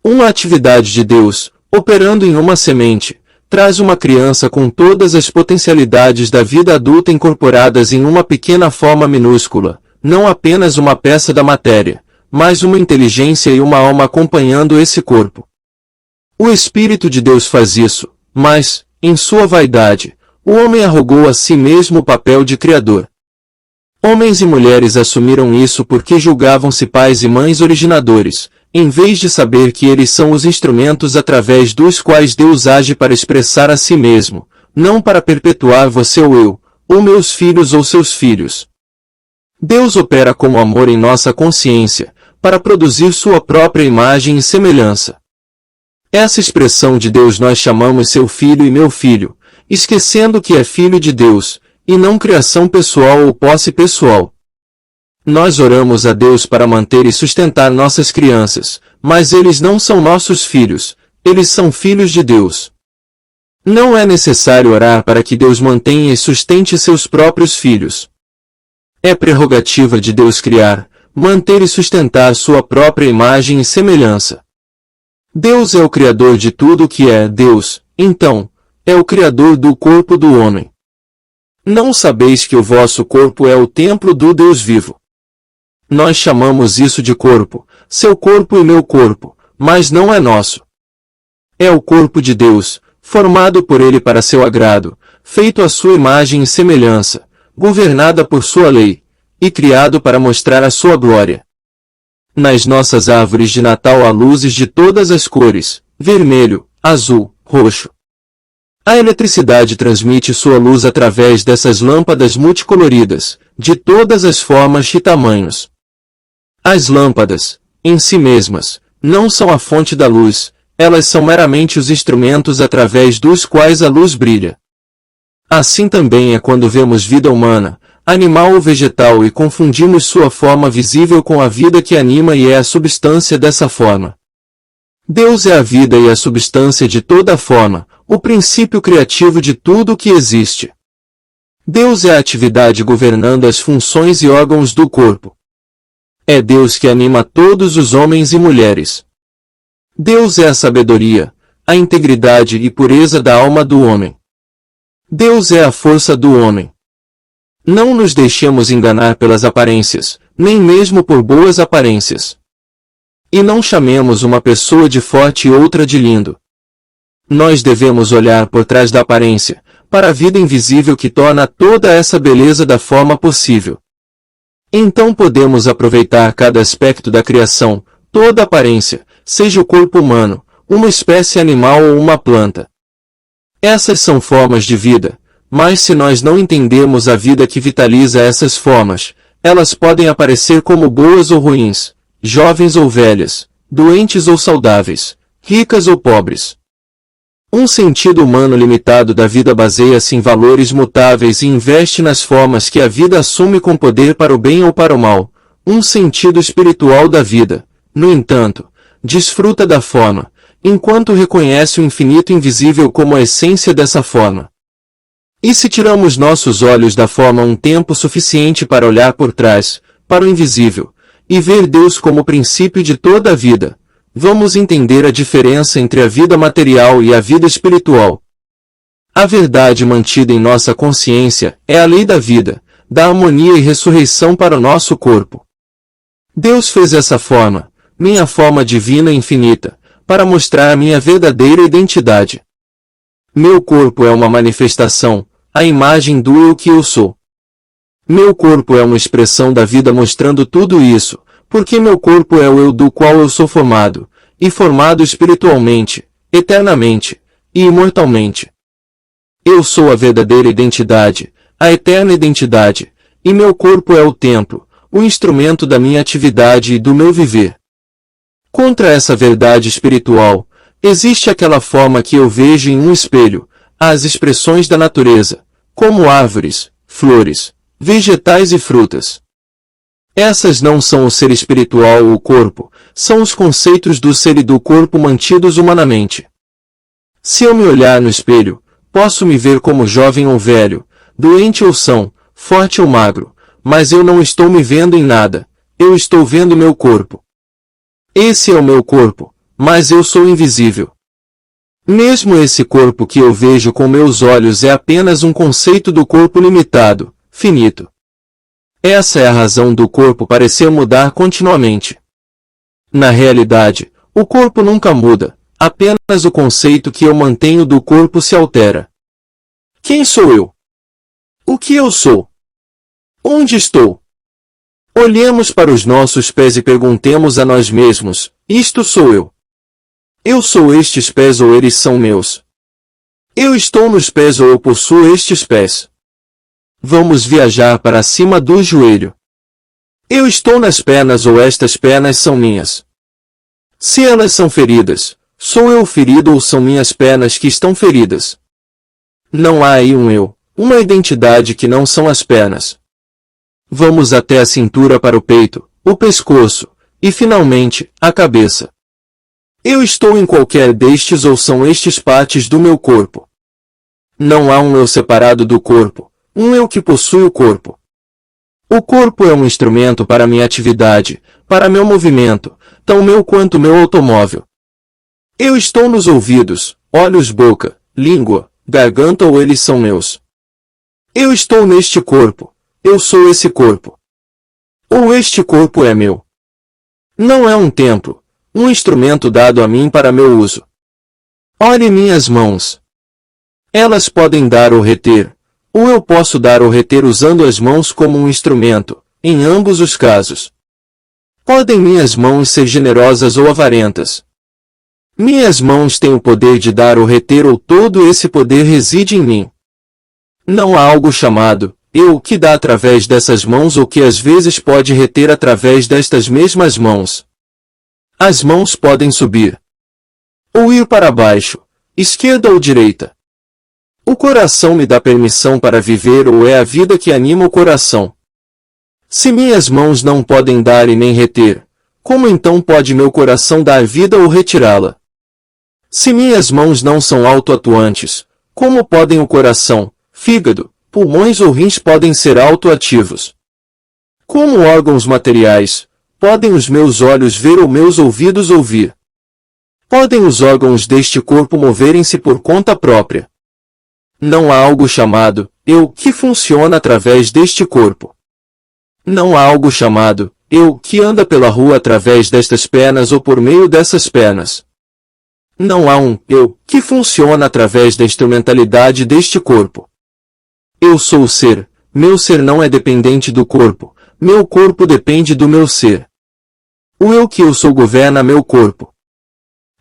S2: Uma atividade de Deus, operando em uma semente, traz uma criança com todas as potencialidades da vida adulta incorporadas em uma pequena forma minúscula, não apenas uma peça da matéria, mas uma inteligência e uma alma acompanhando esse corpo. O Espírito de Deus faz isso, mas, em sua vaidade, o homem arrogou a si mesmo o papel de Criador. Homens e mulheres assumiram isso porque julgavam-se pais e mães originadores, em vez de saber que eles são os instrumentos através dos quais Deus age para expressar a si mesmo, não para perpetuar você ou eu, ou meus filhos ou seus filhos. Deus opera como amor em nossa consciência, para produzir sua própria imagem e semelhança. Essa expressão de Deus nós chamamos seu filho e meu filho, esquecendo que é filho de Deus, e não criação pessoal ou posse pessoal. Nós oramos a Deus para manter e sustentar nossas crianças, mas eles não são nossos filhos, eles são filhos de Deus. Não é necessário orar para que Deus mantenha e sustente seus próprios filhos. É prerrogativa de Deus criar, manter e sustentar sua própria imagem e semelhança. Deus é o Criador de tudo o que é Deus, então, é o Criador do corpo do homem. Não sabeis que o vosso corpo é o templo do Deus vivo? Nós chamamos isso de corpo, seu corpo e meu corpo, mas não é nosso. É o corpo de Deus, formado por Ele para seu agrado, feito à sua imagem e semelhança, governada por sua lei, e criado para mostrar a sua glória. Nas nossas árvores de Natal há luzes de todas as cores, vermelho, azul, roxo. A eletricidade transmite sua luz através dessas lâmpadas multicoloridas, de todas as formas e tamanhos. As lâmpadas, em si mesmas, não são a fonte da luz, elas são meramente os instrumentos através dos quais a luz brilha. Assim também é quando vemos vida humana, animal ou vegetal e confundimos sua forma visível com a vida que anima e é a substância dessa forma. Deus é a vida e a substância de toda a forma, o princípio criativo de tudo o que existe. Deus é a atividade governando as funções e órgãos do corpo. É Deus que anima todos os homens e mulheres. Deus é a sabedoria, a integridade e pureza da alma do homem. Deus é a força do homem. Não nos deixemos enganar pelas aparências, nem mesmo por boas aparências. E não chamemos uma pessoa de forte e outra de lindo. Nós devemos olhar por trás da aparência, para a vida invisível que torna toda essa beleza da forma possível. Então podemos aproveitar cada aspecto da criação, toda aparência, seja o corpo humano, uma espécie animal ou uma planta. Essas são formas de vida, mas se nós não entendermos a vida que vitaliza essas formas, elas podem aparecer como boas ou ruins, jovens ou velhas, doentes ou saudáveis, ricas ou pobres. Um sentido humano limitado da vida baseia-se em valores mutáveis e investe nas formas que a vida assume com poder para o bem ou para o mal. Um sentido espiritual da vida, no entanto, desfruta da forma, enquanto reconhece o infinito invisível como a essência dessa forma. E se tiramos nossos olhos da forma um tempo suficiente para olhar por trás, para o invisível, e ver Deus como o princípio de toda a vida, vamos entender a diferença entre a vida material e a vida espiritual. A verdade mantida em nossa consciência é a lei da vida, da harmonia e ressurreição para o nosso corpo. Deus fez essa forma, minha forma divina e infinita, para mostrar a minha verdadeira identidade. Meu corpo é uma manifestação, a imagem do eu que eu sou. Meu corpo é uma expressão da vida mostrando tudo isso, porque meu corpo é o eu do qual eu sou formado, e formado espiritualmente, eternamente, e imortalmente. Eu sou a verdadeira identidade, a eterna identidade, e meu corpo é o templo, o instrumento da minha atividade e do meu viver. Contra essa verdade espiritual, existe aquela forma que eu vejo em um espelho, as expressões da natureza, como árvores, flores, vegetais e frutas. Essas não são o ser espiritual ou o corpo, são os conceitos do ser e do corpo mantidos humanamente. Se eu me olhar no espelho, posso me ver como jovem ou velho, doente ou são, forte ou magro, mas eu não estou me vendo em nada, eu estou vendo meu corpo. Esse é o meu corpo, mas eu sou invisível. Mesmo esse corpo que eu vejo com meus olhos é apenas um conceito do corpo limitado, finito. Essa é a razão do corpo parecer mudar continuamente. Na realidade, o corpo nunca muda, apenas o conceito que eu mantenho do corpo se altera. Quem sou eu? O que eu sou? Onde estou? Olhemos para os nossos pés e perguntemos a nós mesmos, isto sou eu? Eu sou estes pés ou eles são meus? Eu estou nos pés ou eu possuo estes pés? Vamos viajar para cima do joelho. Eu estou nas pernas ou estas pernas são minhas? Se elas são feridas, sou eu ferido ou são minhas pernas que estão feridas? Não há aí um eu, uma identidade que não são as pernas. Vamos até a cintura para o peito, o pescoço, e finalmente, a cabeça. Eu estou em qualquer destes ou são estes partes do meu corpo? Não há um eu separado do corpo, um eu que possui o corpo. O corpo é um instrumento para minha atividade, para meu movimento, tão meu quanto meu automóvel. Eu estou nos ouvidos, olhos, boca, língua, garganta ou eles são meus? Eu estou neste corpo, eu sou esse corpo. Ou este corpo é meu? Não é um templo, um instrumento dado a mim para meu uso. Olhe minhas mãos. Elas podem dar ou reter, ou eu posso dar ou reter usando as mãos como um instrumento, em ambos os casos. Podem minhas mãos ser generosas ou avarentas. Minhas mãos têm o poder de dar ou reter ou todo esse poder reside em mim. Não há algo chamado eu que dá através dessas mãos ou que às vezes pode reter através destas mesmas mãos. As mãos podem subir ou ir para baixo, esquerda ou direita. O coração me dá permissão para viver ou é a vida que anima o coração? Se minhas mãos não podem dar e nem reter, como então pode meu coração dar vida ou retirá-la? Se minhas mãos não são auto-atuantes, como podem o coração, fígado, pulmões ou rins podem ser auto-ativos? Como órgãos materiais, podem os meus olhos ver ou meus ouvidos ouvir? Podem os órgãos deste corpo moverem-se por conta própria? Não há algo chamado eu que funciona através deste corpo. Não há algo chamado eu que anda pela rua através destas pernas ou por meio dessas pernas. Não há um eu que funciona através da instrumentalidade deste corpo. Eu sou o ser, meu ser não é dependente do corpo, meu corpo depende do meu ser. O eu que eu sou governa meu corpo.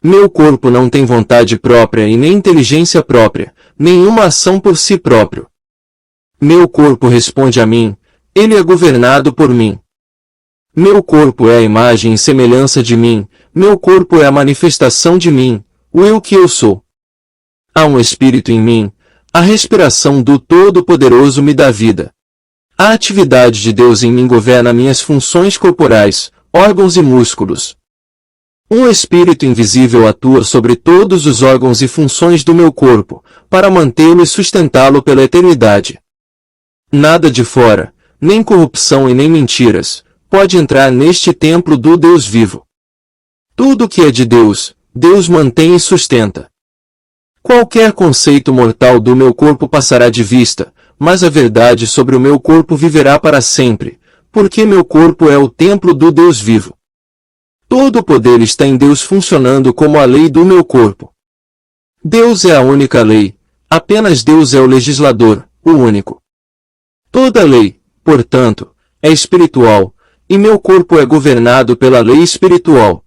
S2: Meu corpo não tem vontade própria e nem inteligência própria, nenhuma ação por si próprio. Meu corpo responde a mim, ele é governado por mim. Meu corpo é a imagem e semelhança de mim, meu corpo é a manifestação de mim, o eu que eu sou. Há um espírito em mim, a respiração do Todo-Poderoso me dá vida. A atividade de Deus em mim governa minhas funções corporais, órgãos e músculos. Um espírito invisível atua sobre todos os órgãos e funções do meu corpo, para mantê-lo e sustentá-lo pela eternidade. Nada de fora, nem corrupção e nem mentiras, pode entrar neste templo do Deus vivo. Tudo que é de Deus, Deus mantém e sustenta. Qualquer conceito mortal do meu corpo passará de vista, mas a verdade sobre o meu corpo viverá para sempre, porque meu corpo é o templo do Deus vivo. Todo o poder está em Deus funcionando como a lei do meu corpo. Deus é a única lei, apenas Deus é o legislador, o único. Toda lei, portanto, é espiritual, e meu corpo é governado pela lei espiritual.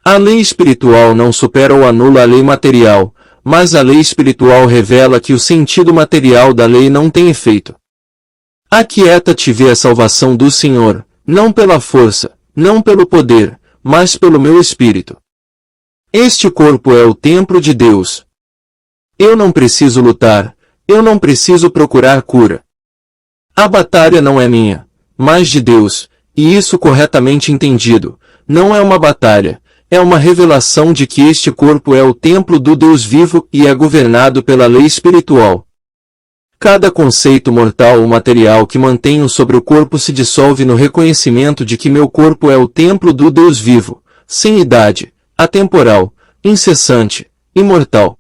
S2: A lei espiritual não supera ou anula a lei material, mas a lei espiritual revela que o sentido material da lei não tem efeito. Aquieta-te e vê a salvação do Senhor, não pela força, não pelo poder, mas pelo meu espírito. Este corpo é o templo de Deus. Eu não preciso lutar, eu não preciso procurar cura. A batalha não é minha, mas de Deus, e isso corretamente entendido, não é uma batalha, é uma revelação de que este corpo é o templo do Deus vivo e é governado pela lei espiritual. Cada conceito mortal ou material que mantenho sobre o corpo se dissolve no reconhecimento de que meu corpo é o templo do Deus vivo, sem idade, atemporal, incessante, imortal.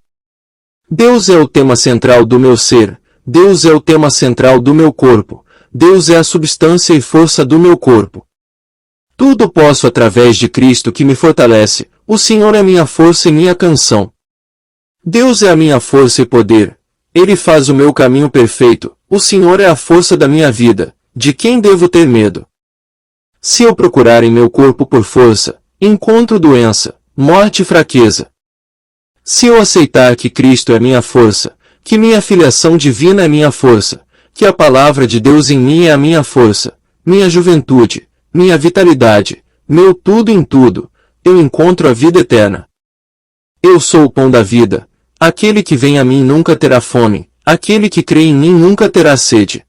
S2: Deus é o tema central do meu ser, Deus é o tema central do meu corpo, Deus é a substância e força do meu corpo. Tudo posso através de Cristo que me fortalece, o Senhor é minha força e minha canção. Deus é a minha força e poder, Ele faz o meu caminho perfeito, o Senhor é a força da minha vida, de quem devo ter medo? Se eu procurar em meu corpo por força, encontro doença, morte e fraqueza. Se eu aceitar que Cristo é minha força, que minha filiação divina é minha força, que a palavra de Deus em mim é a minha força, minha juventude, minha vitalidade, meu tudo em tudo, eu encontro a vida eterna. Eu sou o pão da vida, aquele que vem a mim nunca terá fome, aquele que crê em mim nunca terá sede.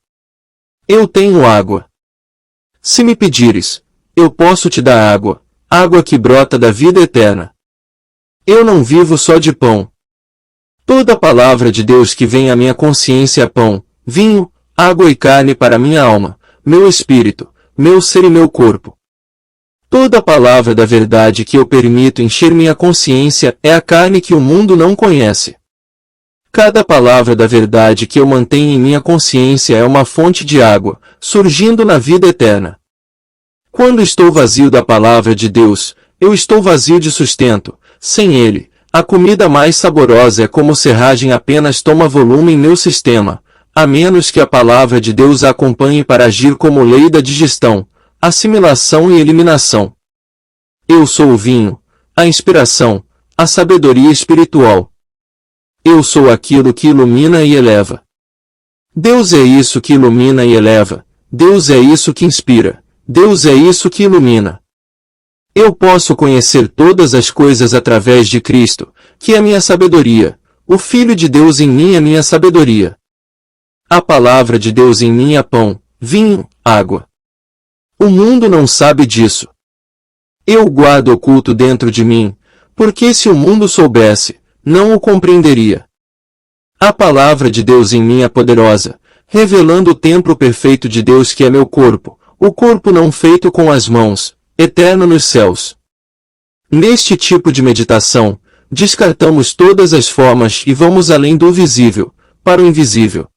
S2: Eu tenho água. Se me pedires, eu posso te dar água, água que brota da vida eterna. Eu não vivo só de pão. Toda palavra de Deus que vem à minha consciência é pão, vinho, água e carne para minha alma, meu espírito, meu ser e meu corpo. Toda palavra da verdade que eu permito encher minha consciência é a carne que o mundo não conhece. Cada palavra da verdade que eu mantenho em minha consciência é uma fonte de água, surgindo na vida eterna. Quando estou vazio da palavra de Deus, eu estou vazio de sustento. Sem ele, a comida mais saborosa é como serragem apenas toma volume em meu sistema, a menos que a palavra de Deus a acompanhe para agir como lei da digestão, assimilação e eliminação. Eu sou o vinho, a inspiração, a sabedoria espiritual. Eu sou aquilo que ilumina e eleva. Deus é isso que ilumina e eleva, Deus é isso que inspira, Deus é isso que ilumina. Eu posso conhecer todas as coisas através de Cristo, que é minha sabedoria, o Filho de Deus em mim é minha sabedoria. A palavra de Deus em mim é pão, vinho, água. O mundo não sabe disso. Eu o guardo oculto dentro de mim, porque se o mundo soubesse, não o compreenderia. A palavra de Deus em mim é poderosa, revelando o templo perfeito de Deus que é meu corpo, o corpo não feito com as mãos, eterno nos céus. Neste tipo de meditação, descartamos todas as formas e vamos além do visível, para o invisível.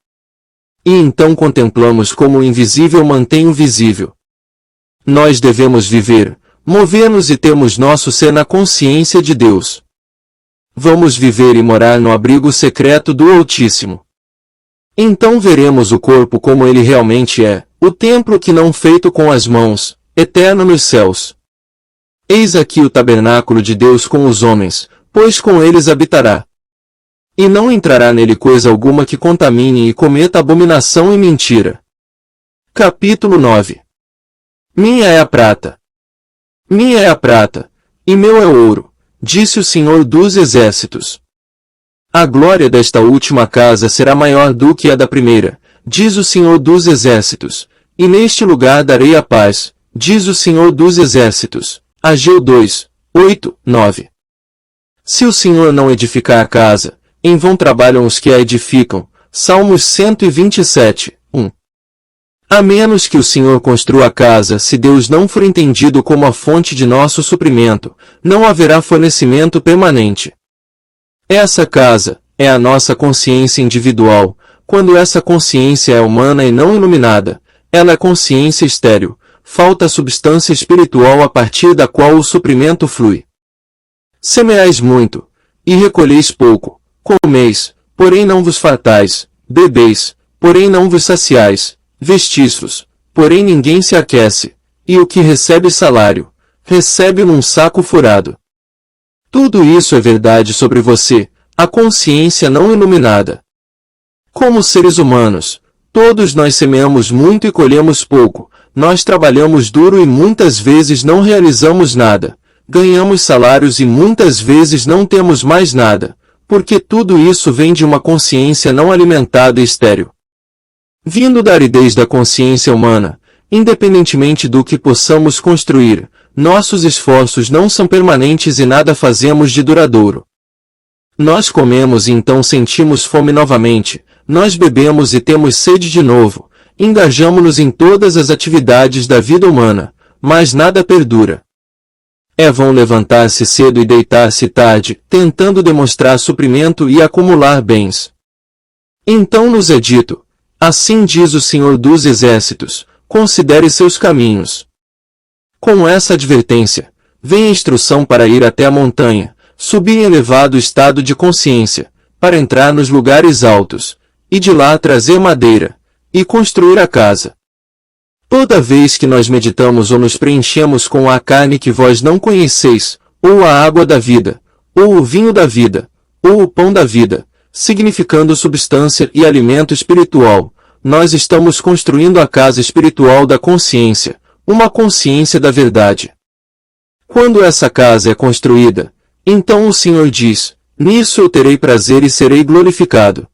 S2: E então contemplamos como o invisível mantém o visível. Nós devemos viver, mover-nos e termos nosso ser na consciência de Deus. Vamos viver e morar no abrigo secreto do Altíssimo. Então veremos o corpo como ele realmente é, o templo que não feito com as mãos, eterno nos céus. Eis aqui o tabernáculo de Deus com os homens, pois com eles habitará. E não entrará nele coisa alguma que contamine e cometa abominação e mentira. Capítulo 9. Minha é a prata. Minha é a prata, e meu é o ouro, disse o Senhor dos Exércitos. A glória desta última casa será maior do que a da primeira, diz o Senhor dos Exércitos, e neste lugar darei a paz, diz o Senhor dos Exércitos. Ageu 2, 8, 9. Se o Senhor não edificar a casa, em vão trabalham os que a edificam. Salmos 127, 1. A menos que o Senhor construa a casa, se Deus não for entendido como a fonte de nosso suprimento, não haverá fornecimento permanente. Essa casa é a nossa consciência individual. Quando essa consciência é humana e não iluminada, ela é consciência estéril. Falta a substância espiritual a partir da qual o suprimento flui. Semeais muito, e recolheis pouco. Comeis, porém não vos fartais. Bebeis, porém não vos saciais. Vestis-vos, porém ninguém se aquece. E o que recebe salário, recebe num saco furado. Tudo isso é verdade sobre você, a consciência não iluminada. Como seres humanos, todos nós semeamos muito e colhemos pouco. Nós trabalhamos duro e muitas vezes não realizamos nada. Ganhamos salários e muitas vezes não temos mais nada, porque tudo isso vem de uma consciência não alimentada e estéril. Vindo da aridez da consciência humana, independentemente do que possamos construir, nossos esforços não são permanentes e nada fazemos de duradouro. Nós comemos e então sentimos fome novamente, nós bebemos e temos sede de novo, engajamo-nos em todas as atividades da vida humana, mas nada perdura. É vão levantar-se cedo e deitar-se tarde, tentando demonstrar suprimento e acumular bens. Então nos é dito, assim diz o Senhor dos Exércitos, considere seus caminhos. Com essa advertência, vem a instrução para ir até a montanha, subir em elevado estado de consciência, para entrar nos lugares altos, e de lá trazer madeira, e construir a casa. Toda vez que nós meditamos ou nos preenchemos com a carne que vós não conheceis, ou a água da vida, ou o vinho da vida, ou o pão da vida, significando substância e alimento espiritual, nós estamos construindo a casa espiritual da consciência, uma consciência da verdade. Quando essa casa é construída, então o Senhor diz, nisso eu terei prazer e serei glorificado.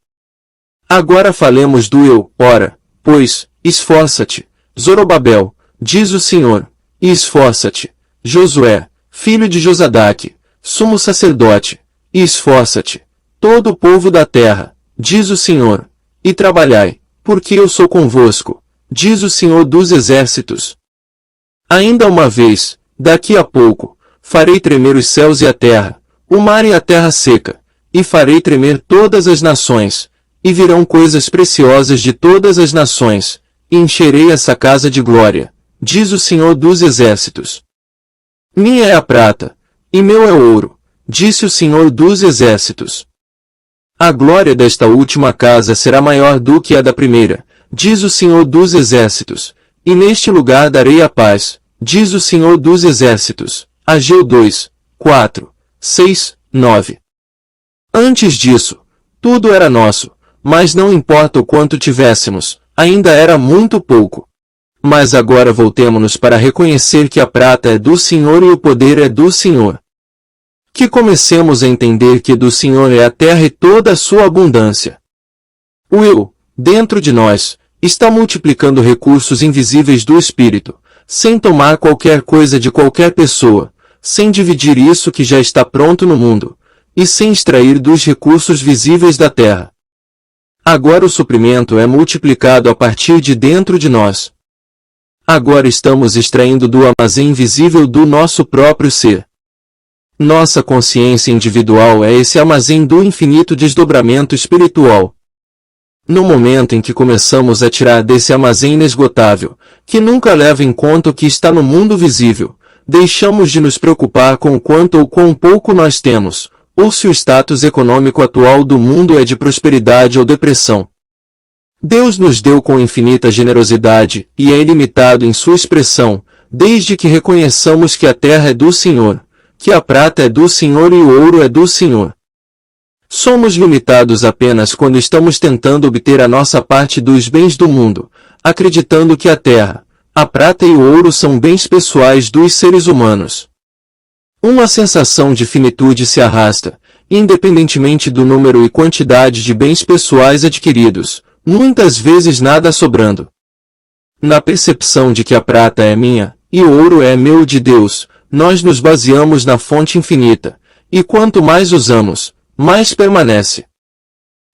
S2: Agora falemos do eu, ora, pois, esforça-te, Zorobabel, diz o Senhor, e esforça-te, Josué, filho de Josadaque, sumo sacerdote, e esforça-te, todo o povo da terra, diz o Senhor, e trabalhai, porque eu sou convosco, diz o Senhor dos Exércitos. Ainda uma vez, daqui a pouco, farei tremer os céus e a terra, o mar e a terra seca, e farei tremer todas as nações, e virão coisas preciosas de todas as nações, e encherei essa casa de glória, diz o Senhor dos Exércitos. Minha é a prata, e meu é o ouro, disse o Senhor dos Exércitos. A glória desta última casa será maior do que a da primeira, diz o Senhor dos Exércitos, e neste lugar darei a paz, diz o Senhor dos Exércitos. Ageu 2, 4, 6, 9. Antes disso, tudo era nosso, mas não importa o quanto tivéssemos, ainda era muito pouco. Mas agora voltemo-nos para reconhecer que a prata é do Senhor e o poder é do Senhor. Que comecemos a entender que do Senhor é a terra e toda a sua abundância. O eu, dentro de nós, está multiplicando recursos invisíveis do Espírito, sem tomar qualquer coisa de qualquer pessoa, sem dividir isso que já está pronto no mundo, e sem extrair dos recursos visíveis da terra. Agora o suprimento é multiplicado a partir de dentro de nós. Agora estamos extraindo do armazém invisível do nosso próprio ser. Nossa consciência individual é esse armazém do infinito desdobramento espiritual. No momento em que começamos a tirar desse armazém inesgotável, que nunca leva em conta o que está no mundo visível, deixamos de nos preocupar com o quanto ou quão pouco nós temos, ou se o status econômico atual do mundo é de prosperidade ou depressão. Deus nos deu com infinita generosidade, e é ilimitado em sua expressão, desde que reconheçamos que a terra é do Senhor, que a prata é do Senhor e o ouro é do Senhor. Somos limitados apenas quando estamos tentando obter a nossa parte dos bens do mundo, acreditando que a terra, a prata e o ouro são bens pessoais dos seres humanos. Uma sensação de finitude se arrasta, independentemente do número e quantidade de bens pessoais adquiridos, muitas vezes nada sobrando. Na percepção de que a prata é minha, e o ouro é meu de Deus, nós nos baseamos na fonte infinita, e quanto mais usamos, mais permanece.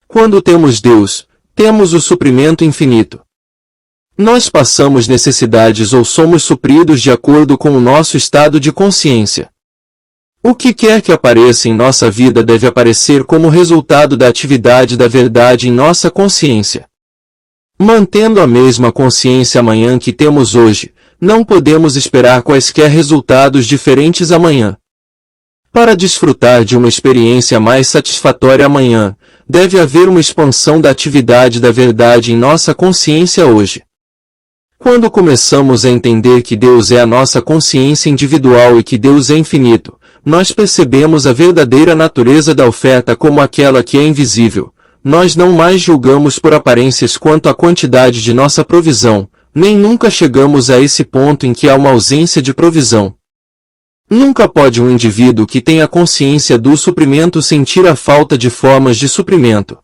S2: Quando temos Deus, temos o suprimento infinito. Nós passamos necessidades ou somos supridos de acordo com o nosso estado de consciência. O que quer que apareça em nossa vida deve aparecer como resultado da atividade da verdade em nossa consciência. Mantendo a mesma consciência amanhã que temos hoje, não podemos esperar quaisquer resultados diferentes amanhã. Para desfrutar de uma experiência mais satisfatória amanhã, deve haver uma expansão da atividade da verdade em nossa consciência hoje. Quando começamos a entender que Deus é a nossa consciência individual e que Deus é infinito, nós percebemos a verdadeira natureza da oferta como aquela que é invisível. Nós não mais julgamos por aparências quanto à quantidade de nossa provisão, nem nunca chegamos a esse ponto em que há uma ausência de provisão. Nunca pode um indivíduo que tem a consciência do suprimento sentir a falta de formas de suprimento.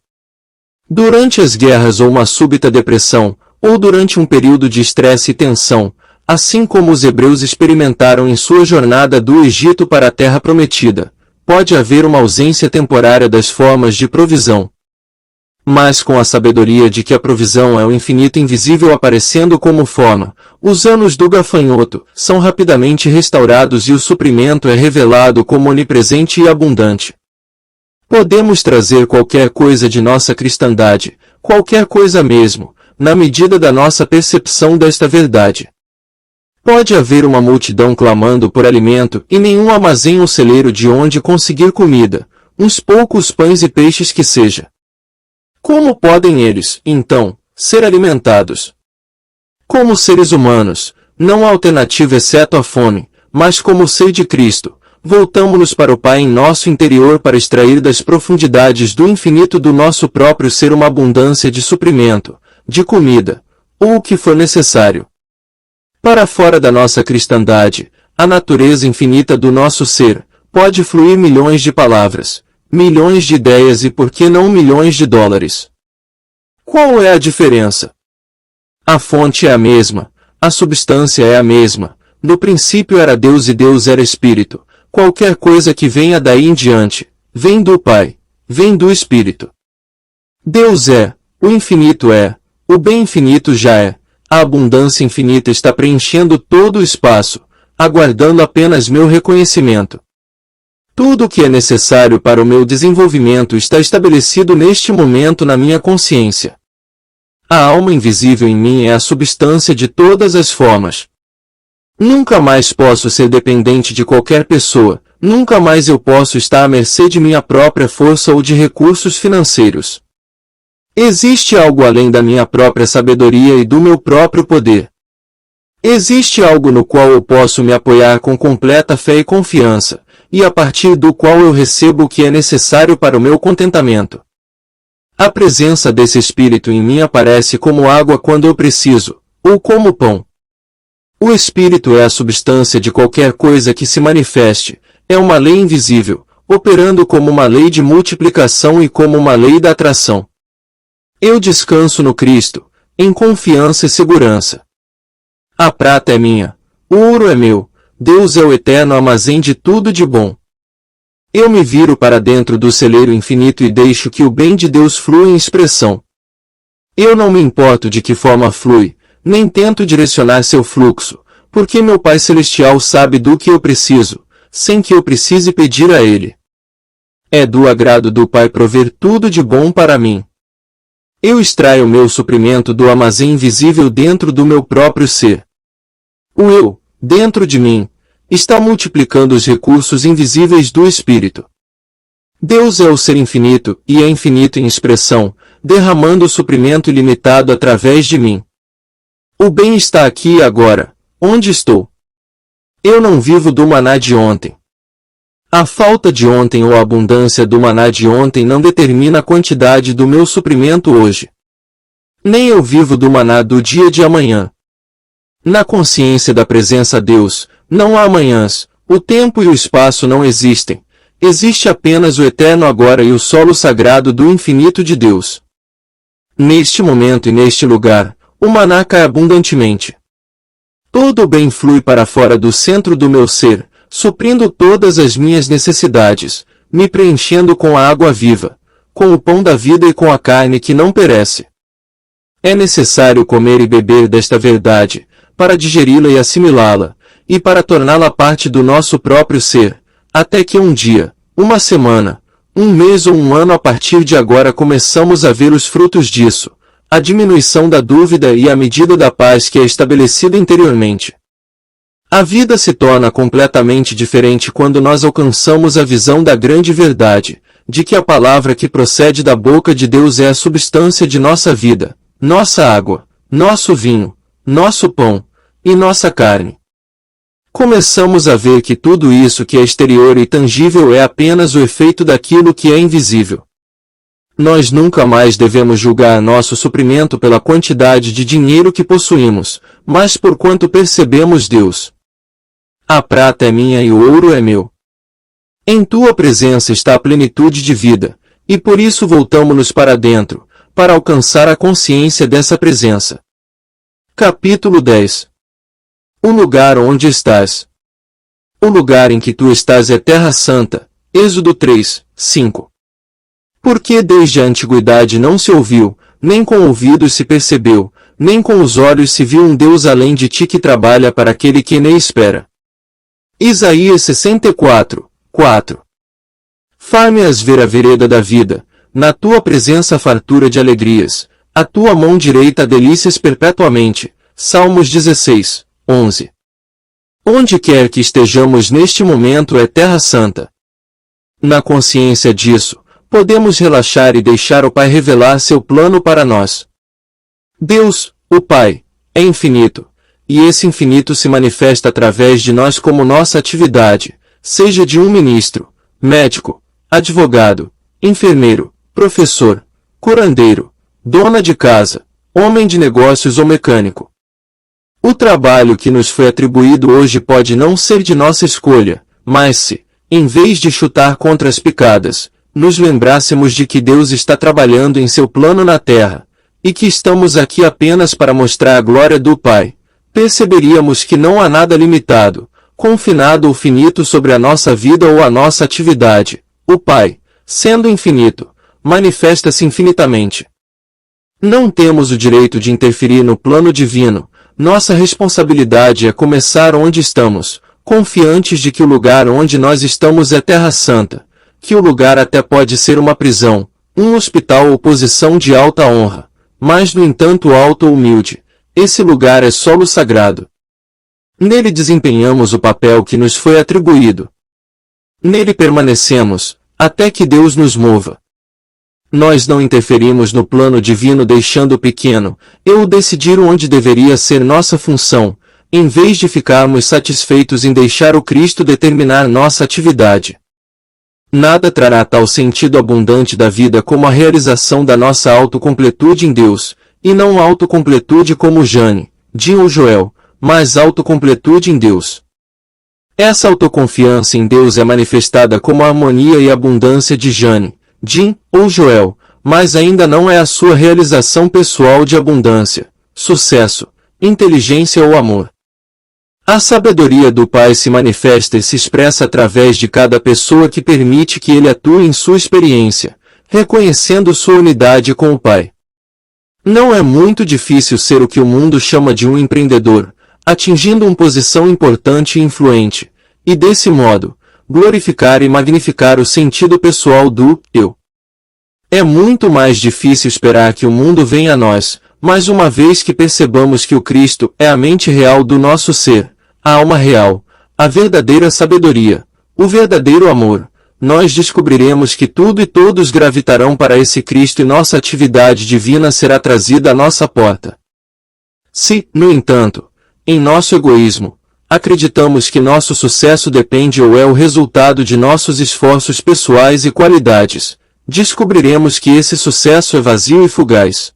S2: Durante as guerras ou uma súbita depressão, ou durante um período de estresse e tensão, assim como os hebreus experimentaram em sua jornada do Egito para a Terra Prometida, pode haver uma ausência temporária das formas de provisão. Mas com a sabedoria de que a provisão é o infinito invisível aparecendo como forma, os anos do gafanhoto são rapidamente restaurados e o suprimento é revelado como onipresente e abundante. Podemos trazer qualquer coisa de nossa cristandade, qualquer coisa mesmo, na medida da nossa percepção desta verdade. Pode haver uma multidão clamando por alimento e nenhum armazém ou celeiro de onde conseguir comida, uns poucos pães e peixes que seja. Como podem eles, então, ser alimentados? Como seres humanos, não há alternativa exceto a fome, mas como ser de Cristo, voltamo-nos para o Pai em nosso interior para extrair das profundidades do infinito do nosso próprio ser uma abundância de suprimento, de comida, ou o que for necessário. Para fora da nossa cristandade, a natureza infinita do nosso ser, pode fluir milhões de palavras, milhões de ideias e por que não milhões de dólares. Qual é a diferença? A fonte é a mesma, a substância é a mesma, no princípio era Deus e Deus era Espírito, qualquer coisa que venha daí em diante, vem do Pai, vem do Espírito. Deus é, o infinito é, o bem infinito já é, a abundância infinita está preenchendo todo o espaço, aguardando apenas meu reconhecimento. Tudo o que é necessário para o meu desenvolvimento está estabelecido neste momento na minha consciência. A alma invisível em mim é a substância de todas as formas. Nunca mais posso ser dependente de qualquer pessoa, nunca mais eu posso estar à mercê de minha própria força ou de recursos financeiros. Existe algo além da minha própria sabedoria e do meu próprio poder. Existe algo no qual eu posso me apoiar com completa fé e confiança, e a partir do qual eu recebo o que é necessário para o meu contentamento. A presença desse Espírito em mim aparece como água quando eu preciso, ou como pão. O Espírito é a substância de qualquer coisa que se manifeste, é uma lei invisível, operando como uma lei de multiplicação e como uma lei da atração. Eu descanso no Cristo, em confiança e segurança. A prata é minha, o ouro é meu, Deus é o eterno armazém de tudo de bom. Eu me viro para dentro do celeiro infinito e deixo que o bem de Deus flua em expressão. Eu não me importo de que forma flui, nem tento direcionar seu fluxo, porque meu Pai Celestial sabe do que eu preciso, sem que eu precise pedir a Ele. É do agrado do Pai prover tudo de bom para mim. Eu extraio meu suprimento do armazém invisível dentro do meu próprio ser. O eu, dentro de mim, está multiplicando os recursos invisíveis do Espírito. Deus é o ser infinito e é infinito em expressão, derramando o suprimento ilimitado através de mim. O bem está aqui e agora, onde estou. Eu não vivo do maná de ontem. A falta de ontem ou a abundância do maná de ontem não determina a quantidade do meu suprimento hoje. Nem eu vivo do maná do dia de amanhã. Na consciência da presença de Deus, não há amanhãs, o tempo e o espaço não existem. Existe apenas o eterno agora e o solo sagrado do infinito de Deus. Neste momento e neste lugar, o maná cai abundantemente. Todo o bem flui para fora do centro do meu ser, suprindo todas as minhas necessidades, me preenchendo com a água viva, com o pão da vida e com a carne que não perece. É necessário comer e beber desta verdade, para digeri-la e assimilá-la, e para torná-la parte do nosso próprio ser, até que um dia, uma semana, um mês ou um ano a partir de agora começamos a ver os frutos disso, a diminuição da dúvida e a medida da paz que é estabelecida interiormente. A vida se torna completamente diferente quando nós alcançamos a visão da grande verdade, de que a palavra que procede da boca de Deus é a substância de nossa vida, nossa água, nosso vinho, nosso pão e nossa carne. Começamos a ver que tudo isso que é exterior e tangível é apenas o efeito daquilo que é invisível. Nós nunca mais devemos julgar nosso suprimento pela quantidade de dinheiro que possuímos, mas por quanto percebemos Deus. A prata é minha e o ouro é meu. Em tua presença está a plenitude de vida, e por isso voltamo-nos para dentro, para alcançar a consciência dessa presença. Capítulo 10. O lugar onde estás. O lugar em que tu estás é terra santa. Êxodo 3, 5. Porque desde a antiguidade não se ouviu, nem com ouvidos se percebeu, nem com os olhos se viu um Deus além de ti que trabalha para aquele que nem espera. Isaías 64, 4. Far-me-as ver a vereda da vida, na tua presença a fartura de alegrias, a tua mão direita delícias perpetuamente. Salmos 16, 11. Onde quer que estejamos neste momento é terra santa. Na consciência disso, podemos relaxar e deixar o Pai revelar seu plano para nós. Deus, o Pai, é infinito, e esse infinito se manifesta através de nós como nossa atividade, seja de um ministro, médico, advogado, enfermeiro, professor, curandeiro, dona de casa, homem de negócios ou mecânico. O trabalho que nos foi atribuído hoje pode não ser de nossa escolha, mas se, em vez de chutar contra as picadas, nos lembrássemos de que Deus está trabalhando em seu plano na terra, e que estamos aqui apenas para mostrar a glória do Pai, perceberíamos que não há nada limitado, confinado ou finito sobre a nossa vida ou a nossa atividade. O Pai, sendo infinito, manifesta-se infinitamente. Não temos o direito de interferir no plano divino. Nossa responsabilidade é começar onde estamos, confiantes de que o lugar onde nós estamos é terra santa, que o lugar até pode ser uma prisão, um hospital ou posição de alta honra, mas no entanto alto ou humilde, esse lugar é solo sagrado. Nele desempenhamos o papel que nos foi atribuído. Nele permanecemos, até que Deus nos mova. Nós não interferimos no plano divino deixando pequeno, eu decidir onde deveria ser nossa função, em vez de ficarmos satisfeitos em deixar o Cristo determinar nossa atividade. Nada trará tal sentido abundante da vida como a realização da nossa autocompletude em Deus, e não autocompletude como Jane, Jim ou Joel, mas autocompletude em Deus. Essa autoconfiança em Deus é manifestada como a harmonia e abundância de Jane, Jim ou Joel, mas ainda não é a sua realização pessoal de abundância, sucesso, inteligência ou amor. A sabedoria do Pai se manifesta e se expressa através de cada pessoa que permite que ele atue em sua experiência, reconhecendo sua unidade com o Pai. Não é muito difícil ser o que o mundo chama de um empreendedor, atingindo uma posição importante e influente, e desse modo, glorificar e magnificar o sentido pessoal do eu. É muito mais difícil esperar que o mundo venha a nós, mas uma vez que percebamos que o Cristo é a mente real do nosso ser, a alma real, a verdadeira sabedoria, o verdadeiro amor, nós descobriremos que tudo e todos gravitarão para esse Cristo e nossa atividade divina será trazida à nossa porta. Se, no entanto, em nosso egoísmo, acreditamos que nosso sucesso depende ou é o resultado de nossos esforços pessoais e qualidades, descobriremos que esse sucesso é vazio e fugaz.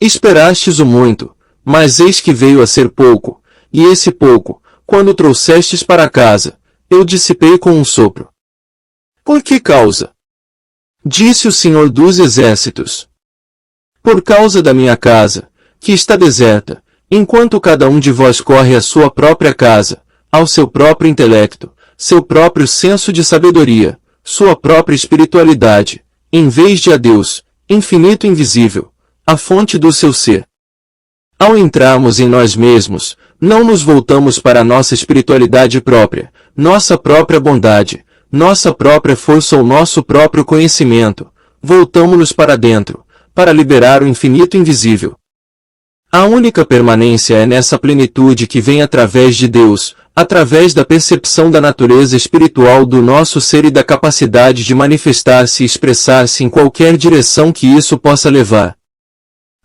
S2: Esperastes o muito, mas eis que veio a ser pouco, e esse pouco, quando trouxestes para casa, eu dissipei com um sopro. Por que causa? Disse o Senhor dos Exércitos. Por causa da minha casa, que está deserta, enquanto cada um de vós corre à sua própria casa, ao seu próprio intelecto, seu próprio senso de sabedoria, sua própria espiritualidade, em vez de a Deus, infinito e invisível, a fonte do seu ser. Ao entrarmos em nós mesmos, não nos voltamos para a nossa espiritualidade própria, nossa própria bondade, nossa própria força ou nosso próprio conhecimento, voltamo-nos para dentro, para liberar o infinito invisível. A única permanência é nessa plenitude que vem através de Deus, através da percepção da natureza espiritual do nosso ser e da capacidade de manifestar-se e expressar-se em qualquer direção que isso possa levar.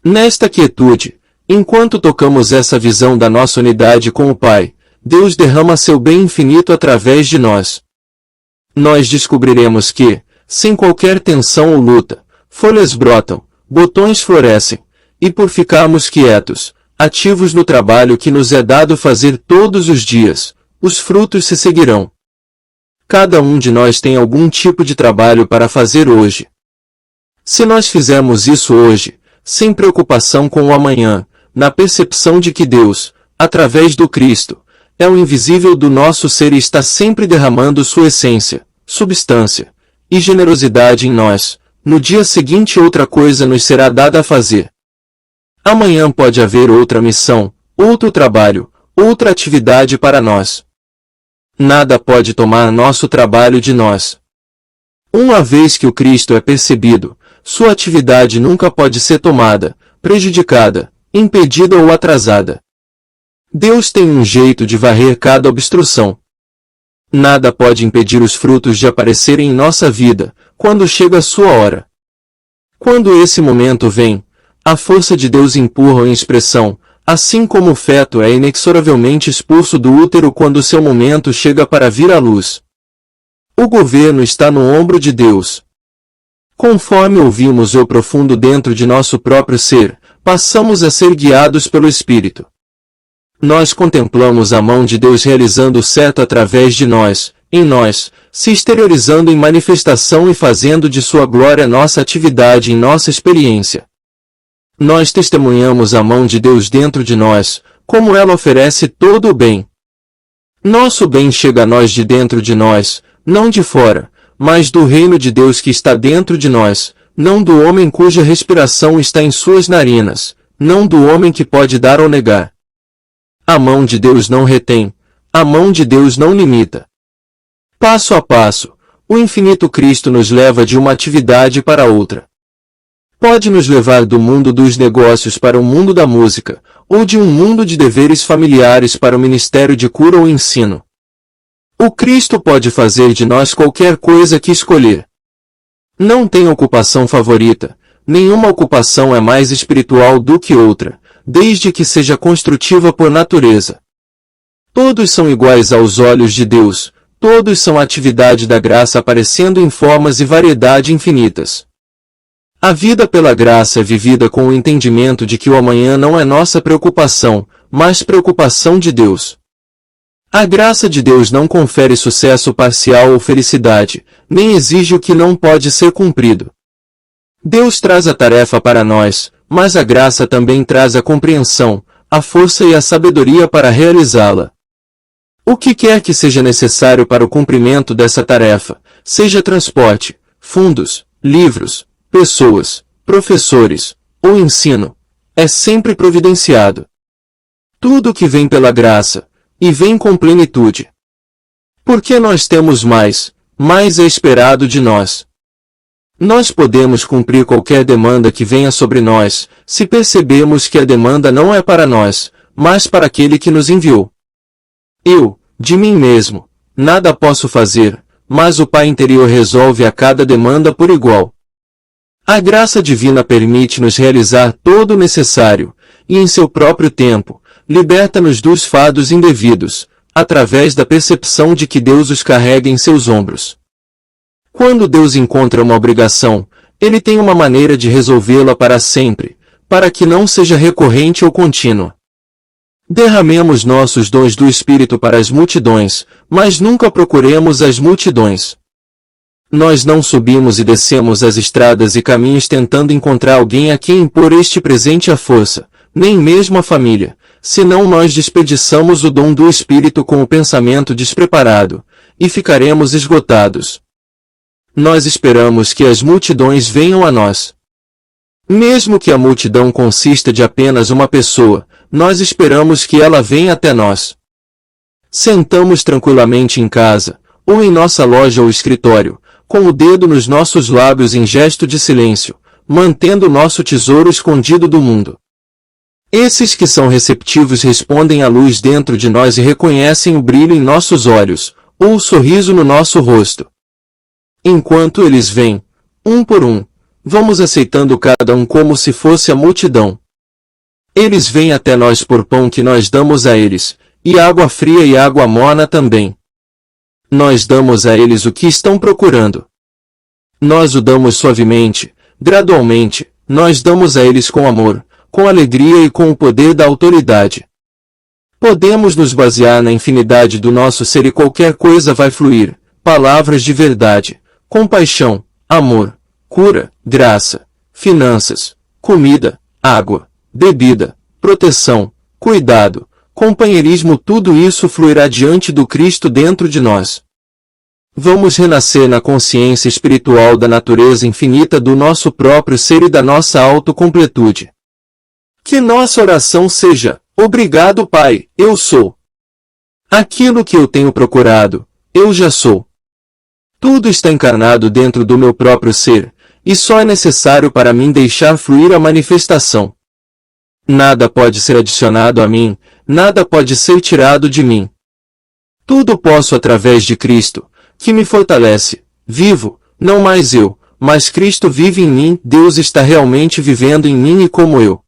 S2: Nesta quietude, enquanto tocamos essa visão da nossa unidade com o Pai, Deus derrama seu bem infinito através de nós. Nós descobriremos que, sem qualquer tensão ou luta, folhas brotam, botões florescem, e por ficarmos quietos, ativos no trabalho que nos é dado fazer todos os dias, os frutos se seguirão. Cada um de nós tem algum tipo de trabalho para fazer hoje. Se nós fizermos isso hoje, sem preocupação com o amanhã, na percepção de que Deus, através do Cristo, é o invisível do nosso ser e está sempre derramando sua essência, substância e generosidade em nós, no dia seguinte outra coisa nos será dada a fazer. Amanhã pode haver outra missão, outro trabalho, outra atividade para nós. Nada pode tomar nosso trabalho de nós. Uma vez que o Cristo é percebido, sua atividade nunca pode ser tomada, prejudicada, impedida ou atrasada. Deus tem um jeito de varrer cada obstrução. Nada pode impedir os frutos de aparecerem em nossa vida, quando chega a sua hora. Quando esse momento vem, a força de Deus empurra em expressão, assim como o feto é inexoravelmente expulso do útero quando seu momento chega para vir à luz. O governo está no ombro de Deus. Conforme ouvimos o profundo dentro de nosso próprio ser, passamos a ser guiados pelo Espírito. Nós contemplamos a mão de Deus realizando o certo através de nós, em nós, se exteriorizando em manifestação e fazendo de sua glória nossa atividade em nossa experiência. Nós testemunhamos a mão de Deus dentro de nós, como ela oferece todo o bem. Nosso bem chega a nós de dentro de nós, não de fora, mas do reino de Deus que está dentro de nós, não do homem cuja respiração está em suas narinas, não do homem que pode dar ou negar. A mão de Deus não retém, a mão de Deus não limita. Passo a passo, o infinito Cristo nos leva de uma atividade para outra. Pode nos levar do mundo dos negócios para o mundo da música, ou de um mundo de deveres familiares para o ministério de cura ou ensino. O Cristo pode fazer de nós qualquer coisa que escolher. Não tem ocupação favorita, nenhuma ocupação é mais espiritual do que outra, desde que seja construtiva por natureza. Todos são iguais aos olhos de Deus, todos são atividade da graça aparecendo em formas e variedade infinitas. A vida pela graça é vivida com o entendimento de que o amanhã não é nossa preocupação, mas preocupação de Deus. A graça de Deus não confere sucesso parcial ou felicidade, nem exige o que não pode ser cumprido. Deus traz a tarefa para nós, mas a graça também traz a compreensão, a força e a sabedoria para realizá-la. O que quer que seja necessário para o cumprimento dessa tarefa, seja transporte, fundos, livros, pessoas, professores, ou ensino, é sempre providenciado. Tudo que vem pela graça, e vem com plenitude. Porque nós temos mais é esperado de nós. Nós podemos cumprir qualquer demanda que venha sobre nós, se percebemos que a demanda não é para nós, mas para aquele que nos enviou. Eu, de mim mesmo, nada posso fazer, mas o Pai interior resolve a cada demanda por igual. A graça divina permite-nos realizar todo o necessário, e em seu próprio tempo, liberta-nos dos fardos indevidos, através da percepção de que Deus os carrega em seus ombros. Quando Deus encontra uma obrigação, Ele tem uma maneira de resolvê-la para sempre, para que não seja recorrente ou contínua. Derramemos nossos dons do Espírito para as multidões, mas nunca procuremos as multidões. Nós não subimos e descemos as estradas e caminhos tentando encontrar alguém a quem impor este presente à força, nem mesmo a família, senão nós desperdiçamos o dom do Espírito com o pensamento despreparado, e ficaremos esgotados. Nós esperamos que as multidões venham a nós. Mesmo que a multidão consista de apenas uma pessoa, nós esperamos que ela venha até nós. Sentamos tranquilamente em casa, ou em nossa loja ou escritório, com o dedo nos nossos lábios em gesto de silêncio, mantendo nosso tesouro escondido do mundo. Esses que são receptivos respondem à luz dentro de nós e reconhecem o brilho em nossos olhos, ou o sorriso no nosso rosto. Enquanto eles vêm, um por um, vamos aceitando cada um como se fosse a multidão. Eles vêm até nós por pão que nós damos a eles, e água fria e água morna também. Nós damos a eles o que estão procurando. Nós o damos suavemente, gradualmente, nós damos a eles com amor, com alegria e com o poder da autoridade. Podemos nos basear na infinidade do nosso ser e qualquer coisa vai fluir, palavras de verdade, compaixão, amor, cura, graça, finanças, comida, água, bebida, proteção, cuidado, companheirismo, tudo isso fluirá diante do Cristo dentro de nós. Vamos renascer na consciência espiritual da natureza infinita do nosso próprio ser e da nossa autocompletude. Que nossa oração seja: obrigado, Pai, eu sou. Aquilo que eu tenho procurado, eu já sou. Tudo está encarnado dentro do meu próprio ser, e só é necessário para mim deixar fluir a manifestação. Nada pode ser adicionado a mim, nada pode ser tirado de mim. Tudo posso através de Cristo, que me fortalece. Vivo, não mais eu, mas Cristo vive em mim. Deus está realmente vivendo em mim e como eu.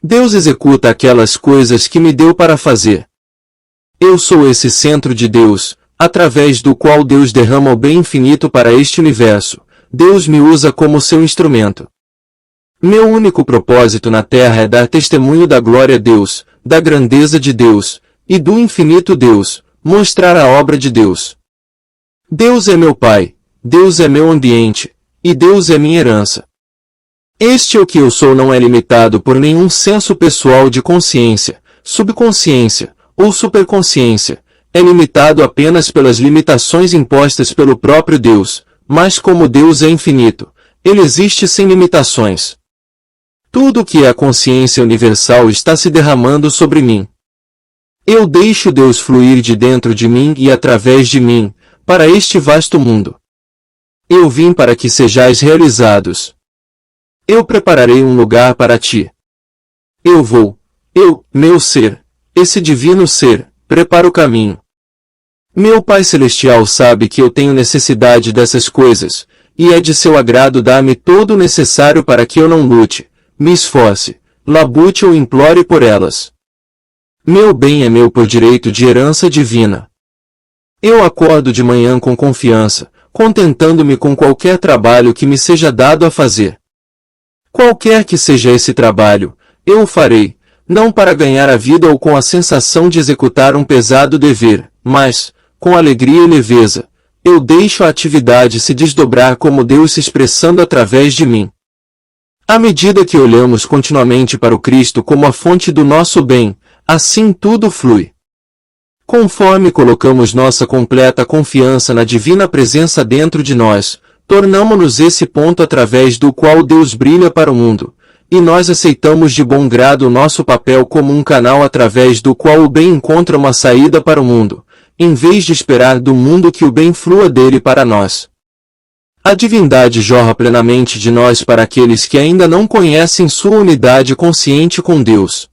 S2: Deus executa aquelas coisas que me deu para fazer. Eu sou esse centro de Deus, através do qual Deus derrama o bem infinito para este universo. Deus me usa como seu instrumento. Meu único propósito na terra é dar testemunho da glória de Deus, da grandeza de Deus, e do infinito Deus, mostrar a obra de Deus. Deus é meu Pai, Deus é meu ambiente, e Deus é minha herança. Este o que eu sou não é limitado por nenhum senso pessoal de consciência, subconsciência, ou superconsciência, é limitado apenas pelas limitações impostas pelo próprio Deus, mas como Deus é infinito, ele existe sem limitações. Tudo o que é a consciência universal está se derramando sobre mim. Eu deixo Deus fluir de dentro de mim e através de mim, para este vasto mundo. Eu vim para que sejais realizados. Eu prepararei um lugar para ti. Meu ser, esse divino ser, prepara o caminho. Meu Pai Celestial sabe que eu tenho necessidade dessas coisas, e é de seu agrado dar-me todo o necessário para que eu não lute, me esforce, labute ou implore por elas. Meu bem é meu por direito de herança divina. Eu acordo de manhã com confiança, contentando-me com qualquer trabalho que me seja dado a fazer. Qualquer que seja esse trabalho, eu o farei, não para ganhar a vida ou com a sensação de executar um pesado dever, mas, com alegria e leveza, eu deixo a atividade se desdobrar como Deus se expressando através de mim. À medida que olhamos continuamente para o Cristo como a fonte do nosso bem, assim tudo flui. Conforme colocamos nossa completa confiança na divina presença dentro de nós, tornamo-nos esse ponto através do qual Deus brilha para o mundo, e nós aceitamos de bom grado o nosso papel como um canal através do qual o bem encontra uma saída para o mundo, em vez de esperar do mundo que o bem flua dele para nós. A divindade jorra plenamente de nós para aqueles que ainda não conhecem sua unidade consciente com Deus.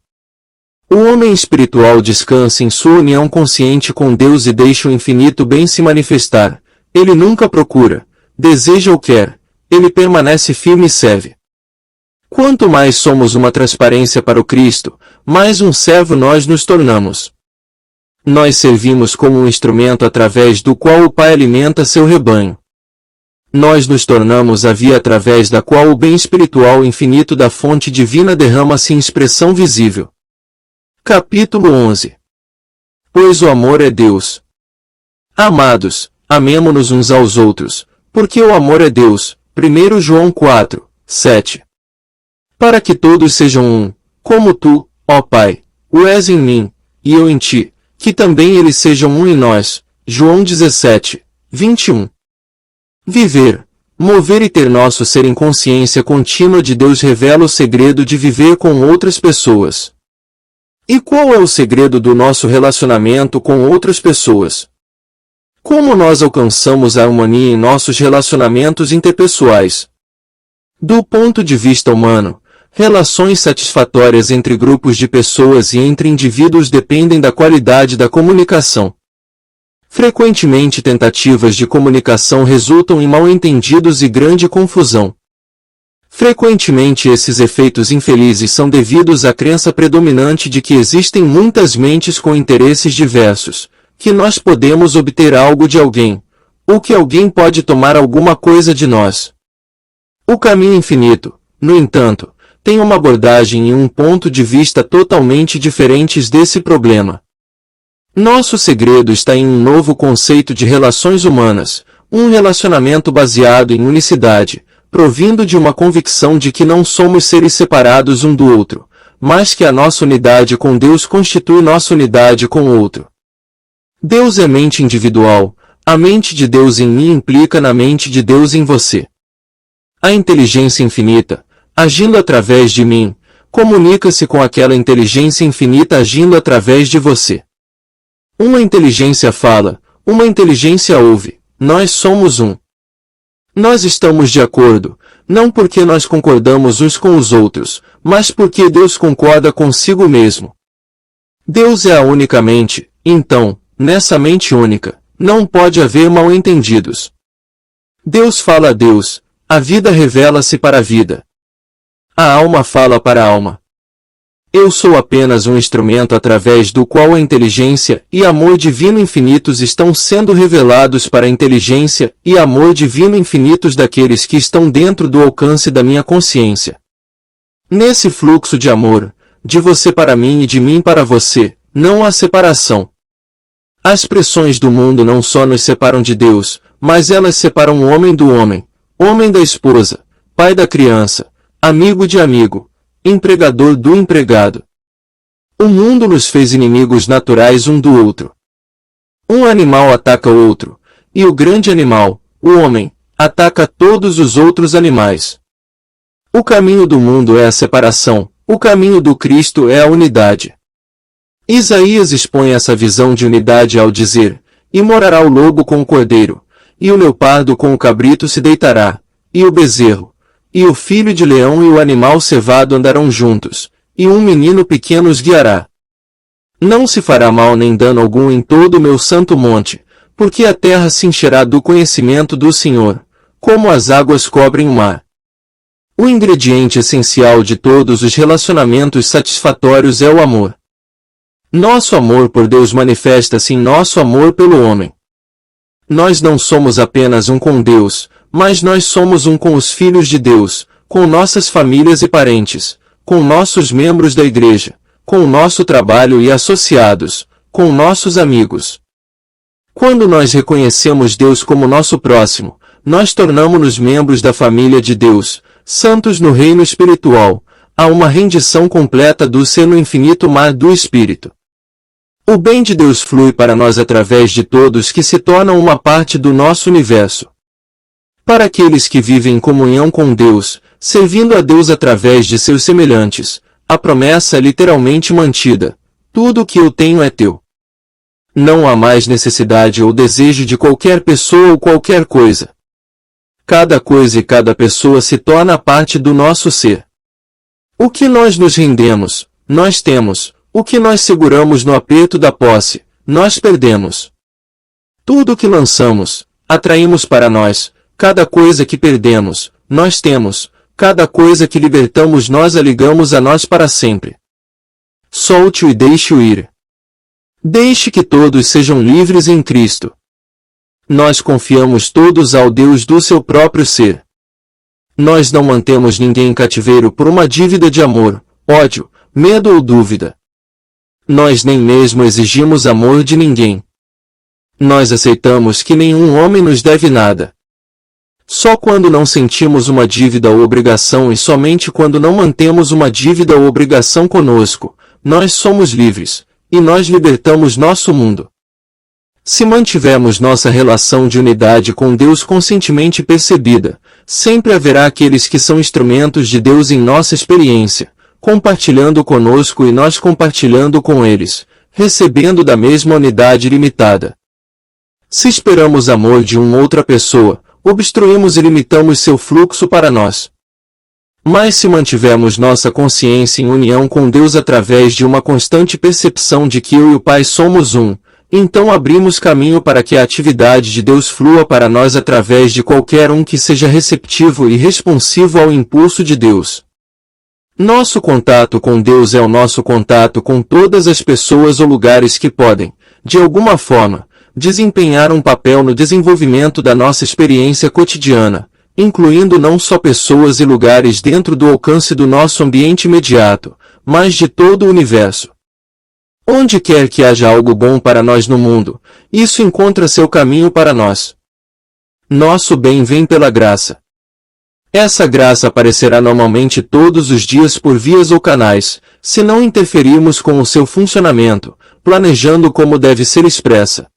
S2: O homem espiritual descansa em sua união consciente com Deus e deixa o infinito bem se manifestar. Ele nunca procura, deseja ou quer, ele permanece firme e serve. Quanto mais somos uma transparência para o Cristo, mais um servo nós nos tornamos. Nós servimos como um instrumento através do qual o Pai alimenta seu rebanho. Nós nos tornamos a via através da qual o bem espiritual infinito da fonte divina derrama-se em expressão visível. Capítulo 11. Pois o amor é Deus. Amados, amemo-nos uns aos outros, porque o amor é Deus. 1 João 4, 7. Para que todos sejam um, como tu, ó Pai, o és em mim, e eu em ti, que também eles sejam um em nós. João 17, 21. Viver, mover e ter nosso ser em consciência contínua de Deus revela o segredo de viver com outras pessoas. E qual é o segredo do nosso relacionamento com outras pessoas? Como nós alcançamos a harmonia em nossos relacionamentos interpessoais? Do ponto de vista humano, relações satisfatórias entre grupos de pessoas e entre indivíduos dependem da qualidade da comunicação. Frequentemente tentativas de comunicação resultam em mal-entendidos e grande confusão. Frequentemente esses efeitos infelizes são devidos à crença predominante de que existem muitas mentes com interesses diversos, que nós podemos obter algo de alguém, ou que alguém pode tomar alguma coisa de nós. O caminho infinito, no entanto, tem uma abordagem e um ponto de vista totalmente diferentes desse problema. Nosso segredo está em um novo conceito de relações humanas, um relacionamento baseado em unicidade, provindo de uma convicção de que não somos seres separados um do outro, mas que a nossa unidade com Deus constitui nossa unidade com o outro. Deus é mente individual, a mente de Deus em mim implica na mente de Deus em você. A inteligência infinita, agindo através de mim, comunica-se com aquela inteligência infinita agindo através de você. Uma inteligência fala, uma inteligência ouve, nós somos um. Nós estamos de acordo, não porque nós concordamos uns com os outros, mas porque Deus concorda consigo mesmo. Deus é a única mente, então, nessa mente única, não pode haver mal-entendidos. Deus fala a Deus, a vida revela-se para a vida. A alma fala para a alma. Eu sou apenas um instrumento através do qual a inteligência e amor divino infinitos estão sendo revelados para a inteligência e amor divino infinitos daqueles que estão dentro do alcance da minha consciência. Nesse fluxo de amor, de você para mim e de mim para você, não há separação. As pressões do mundo não só nos separam de Deus, mas elas separam o homem do homem, homem da esposa, pai da criança, amigo de amigo, empregador do empregado. O mundo nos fez inimigos naturais um do outro. Um animal ataca o outro, e o grande animal, o homem, ataca todos os outros animais. O caminho do mundo é a separação, o caminho do Cristo é a unidade. Isaías expõe essa visão de unidade ao dizer, e morará o lobo com o cordeiro, e o leopardo com o cabrito se deitará, e o bezerro, e o filho de leão e o animal cevado andarão juntos, e um menino pequeno os guiará. Não se fará mal nem dano algum em todo o meu santo monte, porque a terra se encherá do conhecimento do Senhor, como as águas cobrem o mar. O ingrediente essencial de todos os relacionamentos satisfatórios é o amor. Nosso amor por Deus manifesta-se em nosso amor pelo homem. Nós não somos apenas um com Deus, mas nós somos um com os filhos de Deus, com nossas famílias e parentes, com nossos membros da igreja, com o nosso trabalho e associados, com nossos amigos. Quando nós reconhecemos Deus como nosso próximo, nós tornamos-nos membros da família de Deus, santos no reino espiritual, há uma rendição completa do ser no infinito mar do Espírito. O bem de Deus flui para nós através de todos que se tornam uma parte do nosso universo. Para aqueles que vivem em comunhão com Deus, servindo a Deus através de seus semelhantes, a promessa é literalmente mantida: tudo o que eu tenho é teu. Não há mais necessidade ou desejo de qualquer pessoa ou qualquer coisa. cada coisa e cada pessoa se torna parte do nosso ser. O que nós nos rendemos, nós temos, o que nós seguramos no aperto da posse, nós perdemos. Tudo o que lançamos, atraímos para nós, cada coisa que perdemos, nós temos, cada coisa que libertamos nós a ligamos a nós para sempre. Solte-o e deixe-o ir. Deixe que todos sejam livres em Cristo. Nós confiamos todos ao Deus do seu próprio ser. Nós não mantemos ninguém em cativeiro por uma dívida de amor, ódio, medo ou dúvida. Nós nem mesmo exigimos amor de ninguém. Nós aceitamos que nenhum homem nos deve nada. Só quando não sentimos uma dívida ou obrigação e somente quando não mantemos uma dívida ou obrigação conosco, nós somos livres, e nós libertamos nosso mundo. Se mantivermos nossa relação de unidade com Deus conscientemente percebida, sempre haverá aqueles que são instrumentos de Deus em nossa experiência, compartilhando conosco e nós compartilhando com eles, recebendo da mesma unidade limitada. Se esperamos amor de uma outra pessoa, obstruímos e limitamos seu fluxo para nós. Mas se mantivermos nossa consciência em união com Deus através de uma constante percepção de que eu e o Pai somos um, então abrimos caminho para que a atividade de Deus flua para nós através de qualquer um que seja receptivo e responsivo ao impulso de Deus. Nosso contato com Deus é o nosso contato com todas as pessoas ou lugares que podem, de alguma forma, desempenhar um papel no desenvolvimento da nossa experiência cotidiana, incluindo não só pessoas e lugares dentro do alcance do nosso ambiente imediato, mas de todo o universo. Onde quer que haja algo bom para nós no mundo, isso encontra seu caminho para nós. Nosso bem vem pela graça. Essa graça aparecerá normalmente todos os dias por vias ou canais, se não interferirmos com o seu funcionamento, planejando como deve ser expressa.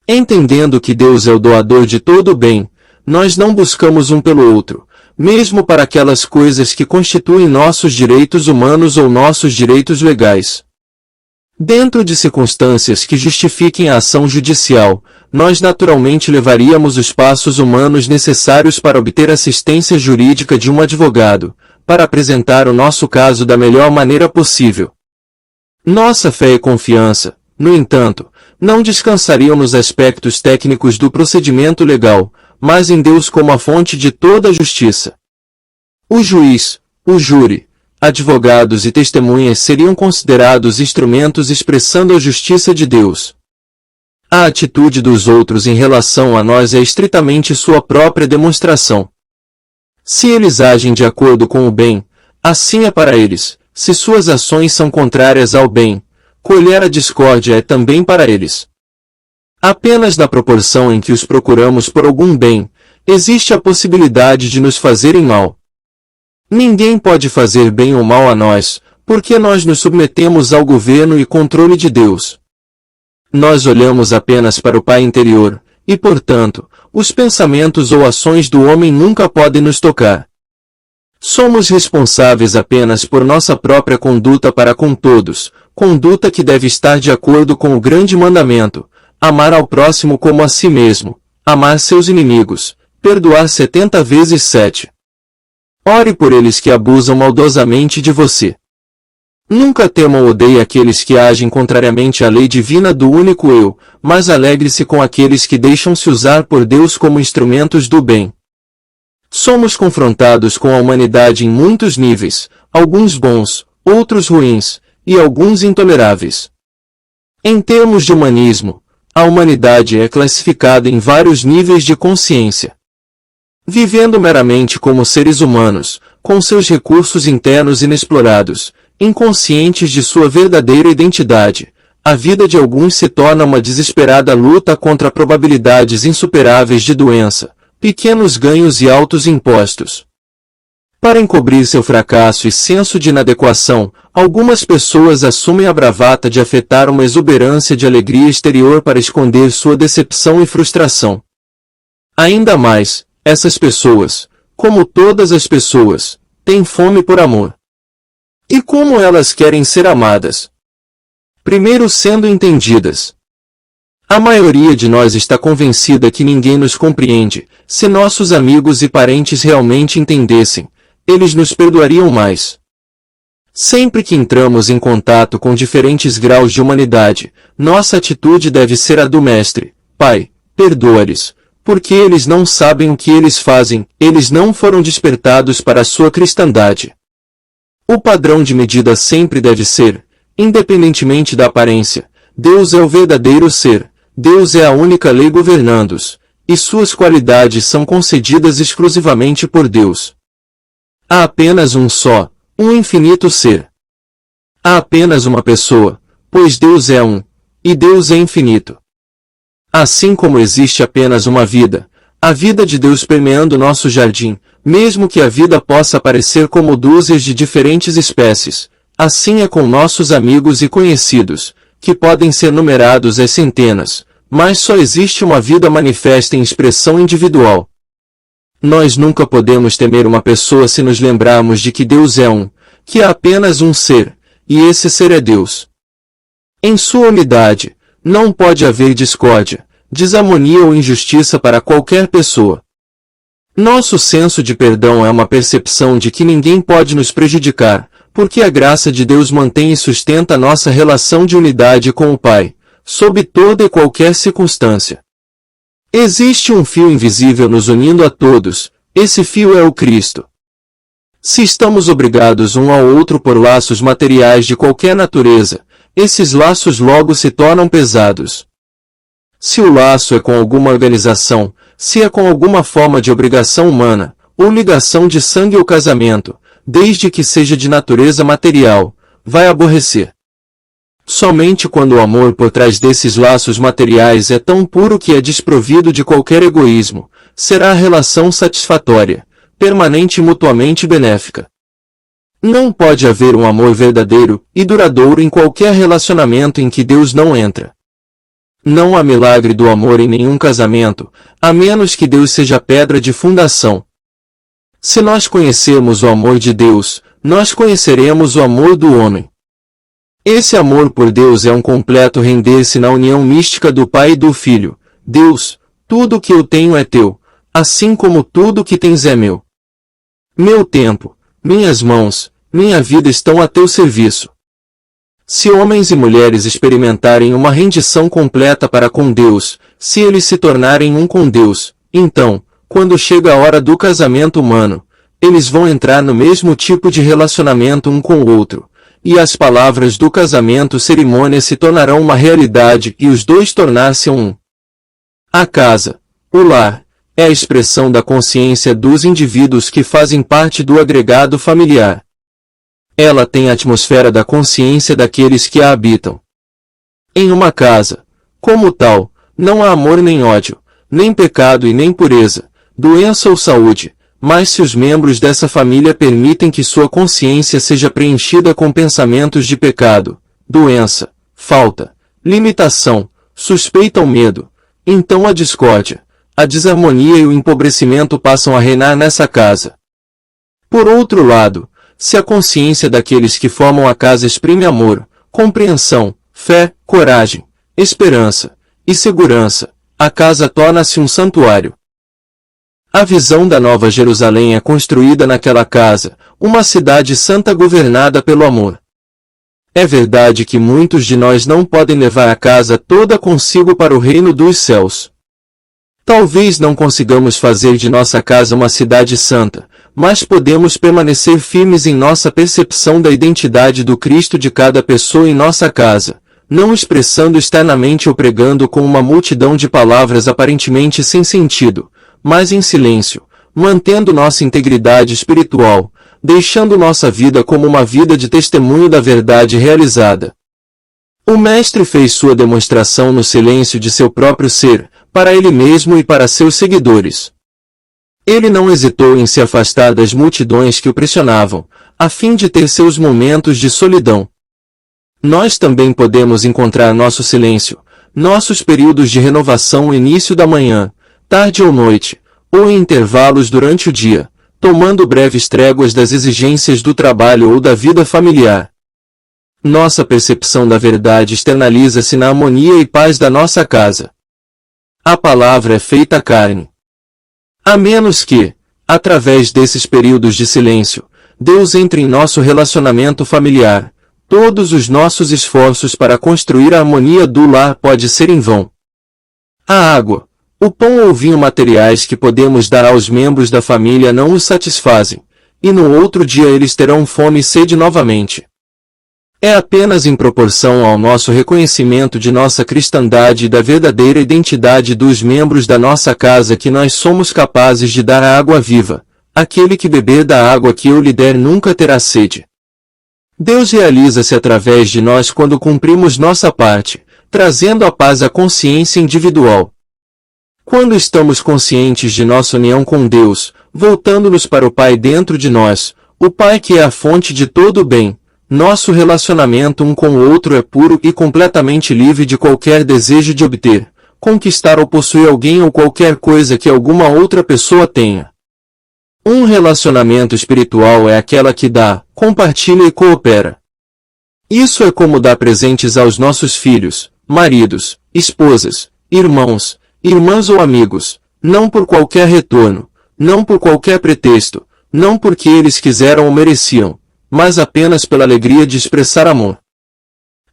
S2: Entendendo que Deus é o doador de todo o bem, nós não buscamos um pelo outro, mesmo para aquelas coisas que constituem nossos direitos humanos ou nossos direitos legais. Dentro de circunstâncias que justifiquem a ação judicial, nós naturalmente levaríamos os passos humanos necessários para obter assistência jurídica de um advogado, para apresentar o nosso caso da melhor maneira possível. Nossa fé e confiança, no entanto, não descansariam nos aspectos técnicos do procedimento legal, mas em Deus como a fonte de toda a justiça. O juiz, o júri, advogados e testemunhas seriam considerados instrumentos expressando a justiça de Deus. A atitude dos outros em relação a nós é estritamente sua própria demonstração. Se eles agem de acordo com o bem, assim é para eles. Se suas ações são contrárias ao bem, colher a discórdia é também para eles. Apenas na proporção em que os procuramos por algum bem, existe a possibilidade de nos fazerem mal. Ninguém pode fazer bem ou mal a nós, porque nós nos submetemos ao governo e controle de Deus. Nós olhamos apenas para o Pai interior, e portanto, os pensamentos ou ações do homem nunca podem nos tocar. Somos responsáveis apenas por nossa própria conduta para com todos, conduta que deve estar de acordo com o grande mandamento, amar ao próximo como a si mesmo, amar seus inimigos, perdoar 70 vezes 7. Ore por eles que abusam maldosamente de você. Nunca tema ou odeie aqueles que agem contrariamente à lei divina do único eu, mas alegre-se com aqueles que deixam-se usar por Deus como instrumentos do bem. Somos confrontados com a humanidade em muitos níveis, alguns bons, outros ruins, e alguns intoleráveis. Em termos de humanismo, a humanidade é classificada em vários níveis de consciência. Vivendo meramente como seres humanos, com seus recursos internos inexplorados, inconscientes de sua verdadeira identidade, a vida de alguns se torna uma desesperada luta contra probabilidades insuperáveis de doença, pequenos ganhos e altos impostos. Para encobrir seu fracasso e senso de inadequação, algumas pessoas assumem a bravata de afetar uma exuberância de alegria exterior para esconder sua decepção e frustração. Ainda mais, essas pessoas, como todas as pessoas, têm fome por amor. E como elas querem ser amadas? Primeiro sendo entendidas. A maioria de nós está convencida que ninguém nos compreende. Se nossos amigos e parentes realmente entendessem, eles nos perdoariam mais. Sempre que entramos em contato com diferentes graus de humanidade, nossa atitude deve ser a do Mestre: Pai, perdoa-lhes, porque eles não sabem o que eles fazem, eles não foram despertados para a sua cristandade. O padrão de medida sempre deve ser, independentemente da aparência, Deus é o verdadeiro ser, Deus é a única lei governando-os, e suas qualidades são concedidas exclusivamente por Deus. Há apenas um só, um infinito ser. Há apenas uma pessoa, pois Deus é um, e Deus é infinito. Assim como existe apenas uma vida, a vida de Deus permeando nosso jardim, mesmo que a vida possa aparecer como dúzias de diferentes espécies, assim é com nossos amigos e conhecidos, que podem ser numerados às centenas, mas só existe uma vida manifesta em expressão individual. Nós nunca podemos temer uma pessoa se nos lembrarmos de que Deus é um, que há apenas um ser, e esse ser é Deus. Em sua unidade, não pode haver discórdia, desarmonia ou injustiça para qualquer pessoa. Nosso senso de perdão é uma percepção de que ninguém pode nos prejudicar, porque a graça de Deus mantém e sustenta nossa relação de unidade com o Pai, sob toda e qualquer circunstância. Existe um fio invisível nos unindo a todos, esse fio é o Cristo. Se estamos obrigados um ao outro por laços materiais de qualquer natureza, esses laços logo se tornam pesados. Se o laço é com alguma organização, se é com alguma forma de obrigação humana, ou ligação de sangue ou casamento, desde que seja de natureza material, vai aborrecer. Somente quando o amor por trás desses laços materiais é tão puro que é desprovido de qualquer egoísmo, será a relação satisfatória, permanente e mutuamente benéfica. Não pode haver um amor verdadeiro e duradouro em qualquer relacionamento em que Deus não entra. Não há milagre do amor em nenhum casamento, a menos que Deus seja a pedra de fundação. Se nós conhecermos o amor de Deus, nós conheceremos o amor do homem. Esse amor por Deus é um completo render-se na união mística do Pai e do Filho. Deus, tudo o que eu tenho é teu, assim como tudo o que tens é meu. Meu tempo, minhas mãos, minha vida estão a teu serviço. Se homens e mulheres experimentarem uma rendição completa para com Deus, se eles se tornarem um com Deus, então, quando chega a hora do casamento humano, eles vão entrar no mesmo tipo de relacionamento um com o outro, e as palavras do casamento cerimônia se tornarão uma realidade e os dois tornar-se um. A casa, o lar, é a expressão da consciência dos indivíduos que fazem parte do agregado familiar. Ela tem a atmosfera da consciência daqueles que a habitam. Em uma casa, como tal, não há amor nem ódio, nem pecado e nem pureza, doença ou saúde, mas se os membros dessa família permitem que sua consciência seja preenchida com pensamentos de pecado, doença, falta, limitação, suspeita ou medo, então a discórdia, a desarmonia e o empobrecimento passam a reinar nessa casa. Por outro lado, se a consciência daqueles que formam a casa exprime amor, compreensão, fé, coragem, esperança e segurança, a casa torna-se um santuário. A visão da Nova Jerusalém é construída naquela casa, uma cidade santa governada pelo amor. É verdade que muitos de nós não podem levar a casa toda consigo para o reino dos céus. Talvez não consigamos fazer de nossa casa uma cidade santa, mas podemos permanecer firmes em nossa percepção da identidade do Cristo de cada pessoa em nossa casa, não expressando externamente ou pregando com uma multidão de palavras aparentemente sem sentido, mas em silêncio, mantendo nossa integridade espiritual, deixando nossa vida como uma vida de testemunho da verdade realizada. O Mestre fez sua demonstração no silêncio de seu próprio ser, para ele mesmo e para seus seguidores. Ele não hesitou em se afastar das multidões que o pressionavam, a fim de ter seus momentos de solidão. Nós também podemos encontrar nosso silêncio, nossos períodos de renovação no início da manhã, tarde ou noite, ou em intervalos durante o dia, tomando breves tréguas das exigências do trabalho ou da vida familiar. Nossa percepção da verdade externaliza-se na harmonia e paz da nossa casa. A palavra é feita carne. A menos que, através desses períodos de silêncio, Deus entre em nosso relacionamento familiar, todos os nossos esforços para construir a harmonia do lar pode ser em vão. A água, o pão ou vinho materiais que podemos dar aos membros da família não os satisfazem, e no outro dia eles terão fome e sede novamente. É apenas em proporção ao nosso reconhecimento de nossa cristandade e da verdadeira identidade dos membros da nossa casa que nós somos capazes de dar a água viva. Aquele que beber da água que eu lhe der nunca terá sede. Deus realiza-se através de nós quando cumprimos nossa parte, trazendo a paz à consciência individual. Quando estamos conscientes de nossa união com Deus, voltando-nos para o Pai dentro de nós, o Pai que é a fonte de todo o bem, nosso relacionamento um com o outro é puro e completamente livre de qualquer desejo de obter, conquistar ou possuir alguém ou qualquer coisa que alguma outra pessoa tenha. Um relacionamento espiritual é aquela que dá, compartilha e coopera. Isso é como dar presentes aos nossos filhos, maridos, esposas, irmãos, irmãs ou amigos, não por qualquer retorno, não por qualquer pretexto, não porque eles quiseram ou mereciam, mas apenas pela alegria de expressar amor.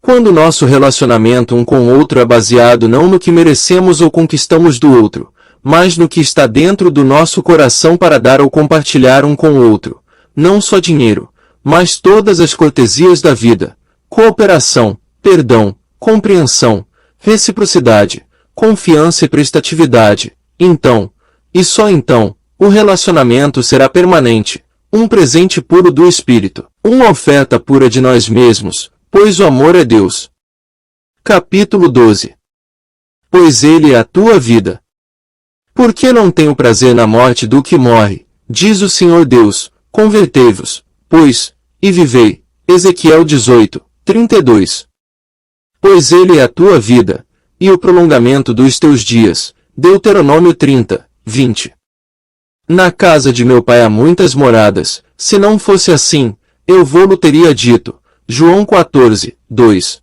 S2: Quando nosso relacionamento um com o outro é baseado não no que merecemos ou conquistamos do outro, mas no que está dentro do nosso coração para dar ou compartilhar um com o outro, não só dinheiro, mas todas as cortesias da vida, cooperação, perdão, compreensão, reciprocidade, confiança e prestatividade, então, e só então, o relacionamento será permanente, um presente puro do Espírito, uma oferta pura de nós mesmos, pois o amor é Deus. Capítulo 12. Pois Ele é a tua vida. Por que não tenho prazer na morte do que morre, diz o Senhor Deus, convertei-vos, pois, e vivei. Ezequiel 18, 32. Pois Ele é a tua vida, e o prolongamento dos teus dias, Deuteronômio 30, 20. Na casa de meu pai há muitas moradas, se não fosse assim, eu vou-lo teria dito. João 14, 2.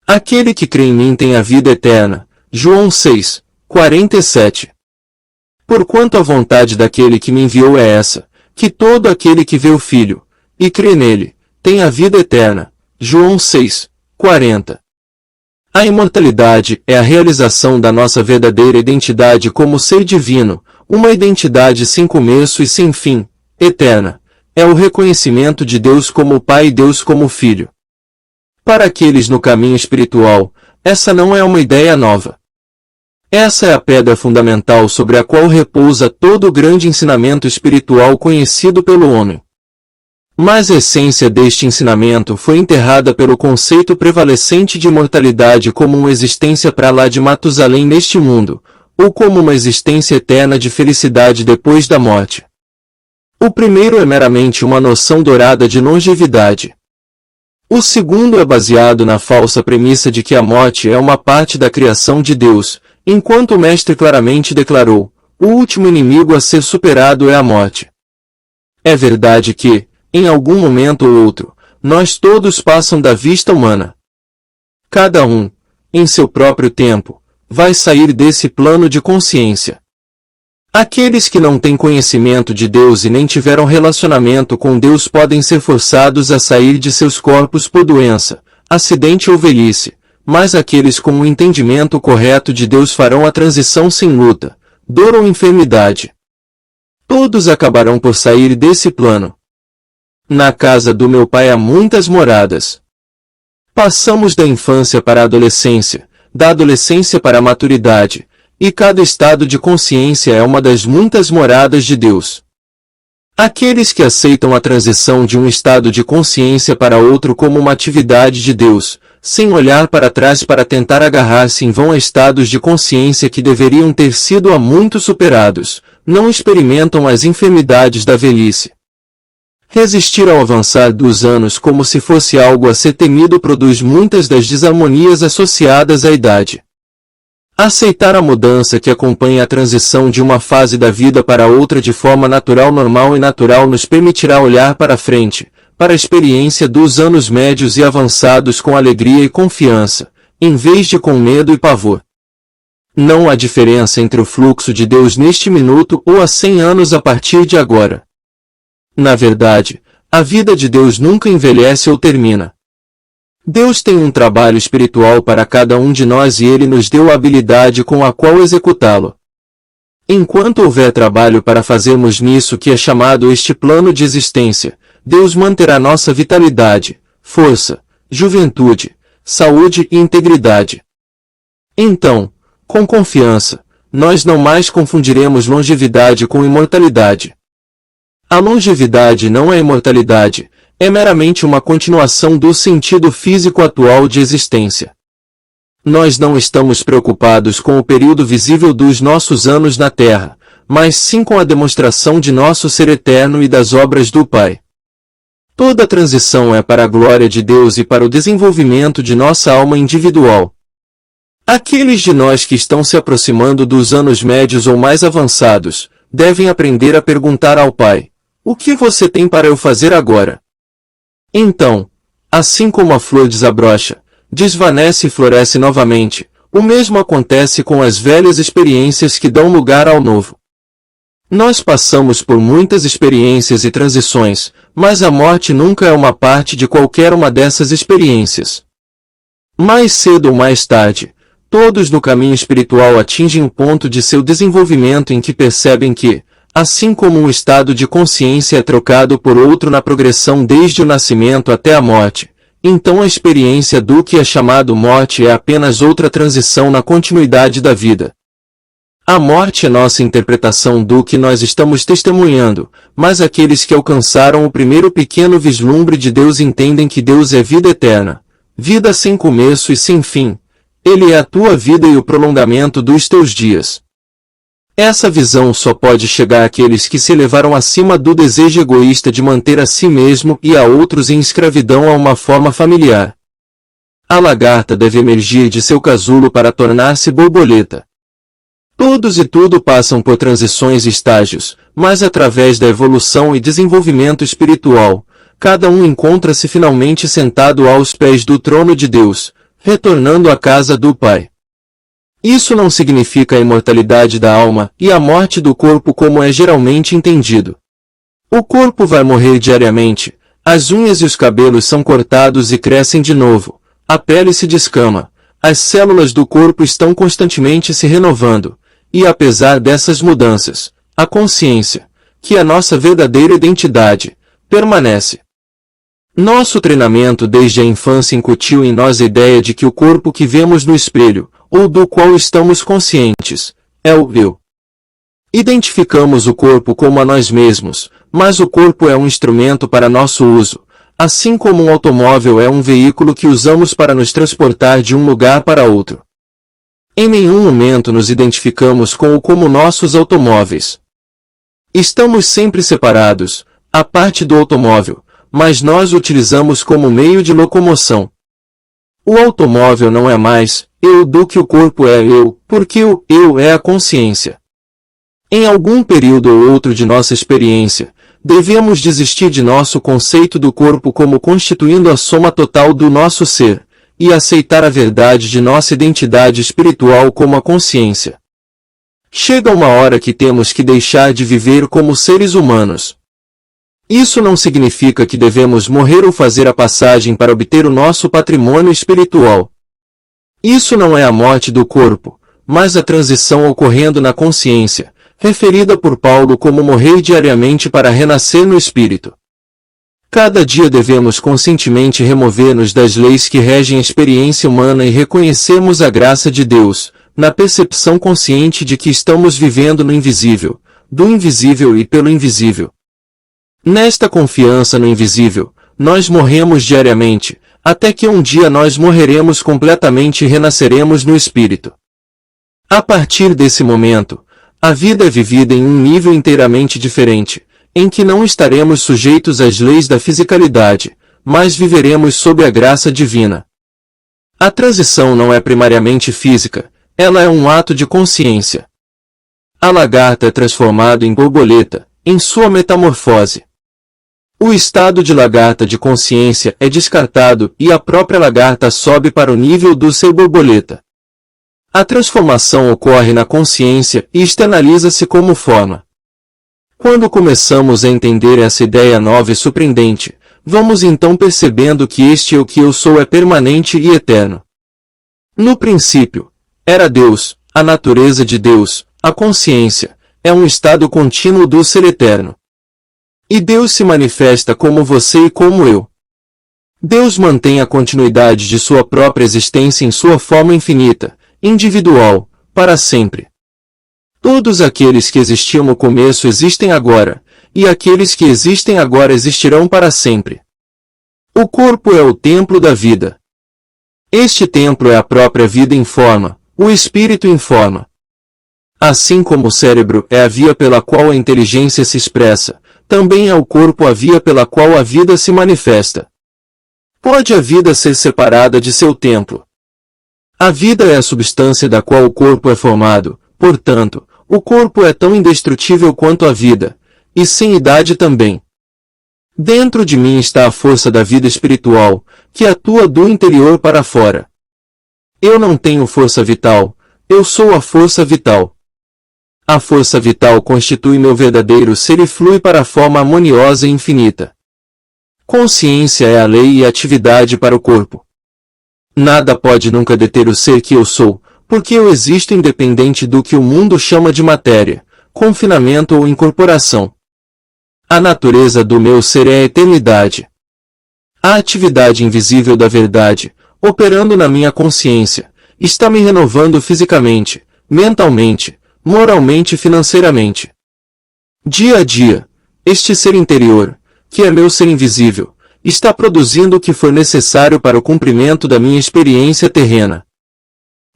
S2: Aquele que crê em mim tem a vida eterna. João 6, 47. Porquanto a vontade daquele que me enviou é essa, que todo aquele que vê o Filho, e crê nele, tem a vida eterna. João 6, 40. A imortalidade é a realização da nossa verdadeira identidade como ser divino, uma identidade sem começo e sem fim, eterna. É o reconhecimento de Deus como Pai e Deus como Filho. Para aqueles no caminho espiritual, essa não é uma ideia nova. Essa é a pedra fundamental sobre a qual repousa todo o grande ensinamento espiritual conhecido pelo homem. Mas a essência deste ensinamento foi enterrada pelo conceito prevalecente de imortalidade como uma existência para lá de Matusalém neste mundo, ou como uma existência eterna de felicidade depois da morte. O primeiro é meramente uma noção dourada de longevidade. O segundo é baseado na falsa premissa de que a morte é uma parte da criação de Deus, enquanto o Mestre claramente declarou, o último inimigo a ser superado é a morte. É verdade que, em algum momento ou outro, nós todos passam da vista humana. Cada um, em seu próprio tempo, vai sair desse plano de consciência. Aqueles que não têm conhecimento de Deus e nem tiveram relacionamento com Deus podem ser forçados a sair de seus corpos por doença, acidente ou velhice, mas aqueles com o entendimento correto de Deus farão a transição sem luta, dor ou enfermidade. Todos acabarão por sair desse plano. Na casa do meu pai há muitas moradas. Passamos da infância para a adolescência, da adolescência para a maturidade, e cada estado de consciência é uma das muitas moradas de Deus. Aqueles que aceitam a transição de um estado de consciência para outro como uma atividade de Deus, sem olhar para trás para tentar agarrar-se em vão a estados de consciência que deveriam ter sido há muito superados, não experimentam as enfermidades da velhice. Resistir ao avançar dos anos como se fosse algo a ser temido produz muitas das desarmonias associadas à idade. Aceitar a mudança que acompanha a transição de uma fase da vida para outra de forma natural, normal e natural nos permitirá olhar para frente, para a experiência dos anos médios e avançados com alegria e confiança, em vez de com medo e pavor. Não há diferença entre o fluxo de Deus neste minuto ou há 100 anos a partir de agora. Na verdade, a vida de Deus nunca envelhece ou termina. Deus tem um trabalho espiritual para cada um de nós e Ele nos deu a habilidade com a qual executá-lo. Enquanto houver trabalho para fazermos nisso que é chamado este plano de existência, Deus manterá nossa vitalidade, força, juventude, saúde e integridade. Então, com confiança, nós não mais confundiremos longevidade com imortalidade. A longevidade não é imortalidade, é meramente uma continuação do sentido físico atual de existência. Nós não estamos preocupados com o período visível dos nossos anos na Terra, mas sim com a demonstração de nosso ser eterno e das obras do Pai. Toda transição é para a glória de Deus e para o desenvolvimento de nossa alma individual. Aqueles de nós que estão se aproximando dos anos médios ou mais avançados, devem aprender a perguntar ao Pai: o que você tem para eu fazer agora? Então, assim como a flor desabrocha, desvanece e floresce novamente, o mesmo acontece com as velhas experiências que dão lugar ao novo. Nós passamos por muitas experiências e transições, mas a morte nunca é uma parte de qualquer uma dessas experiências. Mais cedo ou mais tarde, todos no caminho espiritual atingem um ponto de seu desenvolvimento em que percebem que, assim como um estado de consciência é trocado por outro na progressão desde o nascimento até a morte, então a experiência do que é chamado morte é apenas outra transição na continuidade da vida. A morte é nossa interpretação do que nós estamos testemunhando, mas aqueles que alcançaram o primeiro pequeno vislumbre de Deus entendem que Deus é vida eterna, vida sem começo e sem fim. Ele é a tua vida e o prolongamento dos teus dias. Essa visão só pode chegar àqueles que se elevaram acima do desejo egoísta de manter a si mesmo e a outros em escravidão a uma forma familiar. A lagarta deve emergir de seu casulo para tornar-se borboleta. Todos e tudo passam por transições e estágios, mas através da evolução e desenvolvimento espiritual, cada um encontra-se finalmente sentado aos pés do trono de Deus, retornando à casa do Pai. Isso não significa a imortalidade da alma e a morte do corpo como é geralmente entendido. O corpo vai morrer diariamente, as unhas e os cabelos são cortados e crescem de novo, a pele se descama, as células do corpo estão constantemente se renovando, e apesar dessas mudanças, a consciência, que é nossa verdadeira identidade, permanece. Nosso treinamento desde a infância incutiu em nós a ideia de que o corpo que vemos no espelho, ou do qual estamos conscientes, é o eu. Identificamos o corpo como a nós mesmos, mas o corpo é um instrumento para nosso uso, assim como um automóvel é um veículo que usamos para nos transportar de um lugar para outro. Em nenhum momento nos identificamos com o como nossos automóveis. Estamos sempre separados, a parte do automóvel, mas nós o utilizamos como meio de locomoção. O automóvel não é mais eu do que o corpo é eu, porque o eu é a consciência. Em algum período ou outro de nossa experiência, devemos desistir de nosso conceito do corpo como constituindo a soma total do nosso ser, e aceitar a verdade de nossa identidade espiritual como a consciência. Chega uma hora que temos que deixar de viver como seres humanos. Isso não significa que devemos morrer ou fazer a passagem para obter o nosso patrimônio espiritual. Isso não é a morte do corpo, mas a transição ocorrendo na consciência, referida por Paulo como morrer diariamente para renascer no espírito. Cada dia devemos conscientemente remover-nos das leis que regem a experiência humana e reconhecermos a graça de Deus, na percepção consciente de que estamos vivendo no invisível, do invisível e pelo invisível. Nesta confiança no invisível, nós morremos diariamente, até que um dia nós morreremos completamente e renasceremos no Espírito. A partir desse momento, a vida é vivida em um nível inteiramente diferente, em que não estaremos sujeitos às leis da fisicalidade, mas viveremos sob a graça divina. A transição não é primariamente física, ela é um ato de consciência. A lagarta é transformada em borboleta, em sua metamorfose. O estado de lagarta de consciência é descartado e a própria lagarta sobe para o nível do ser borboleta. A transformação ocorre na consciência e externaliza-se como forma. Quando começamos a entender essa ideia nova e surpreendente, vamos então percebendo que este eu que eu sou é permanente e eterno. No princípio, era Deus, a natureza de Deus, a consciência, é um estado contínuo do ser eterno. E Deus se manifesta como você e como eu. Deus mantém a continuidade de sua própria existência em sua forma infinita, individual, para sempre. Todos aqueles que existiam no começo existem agora, e aqueles que existem agora existirão para sempre. O corpo é o templo da vida. Este templo é a própria vida em forma, o espírito em forma. Assim como o cérebro é a via pela qual a inteligência se expressa, também é o corpo a via pela qual a vida se manifesta. Pode a vida ser separada de seu templo? A vida é a substância da qual o corpo é formado, portanto, o corpo é tão indestrutível quanto a vida, e sem idade também. Dentro de mim está a força da vida espiritual, que atua do interior para fora. Eu não tenho força vital, eu sou a força vital. A força vital constitui meu verdadeiro ser e flui para a forma harmoniosa e infinita. Consciência é a lei e a atividade para o corpo. Nada pode nunca deter o ser que eu sou, porque eu existo independente do que o mundo chama de matéria, confinamento ou incorporação. A natureza do meu ser é a eternidade. A atividade invisível da verdade, operando na minha consciência, está me renovando fisicamente, mentalmente, moralmente e financeiramente. Dia a dia, este ser interior, que é meu ser invisível, está produzindo o que for necessário para o cumprimento da minha experiência terrena.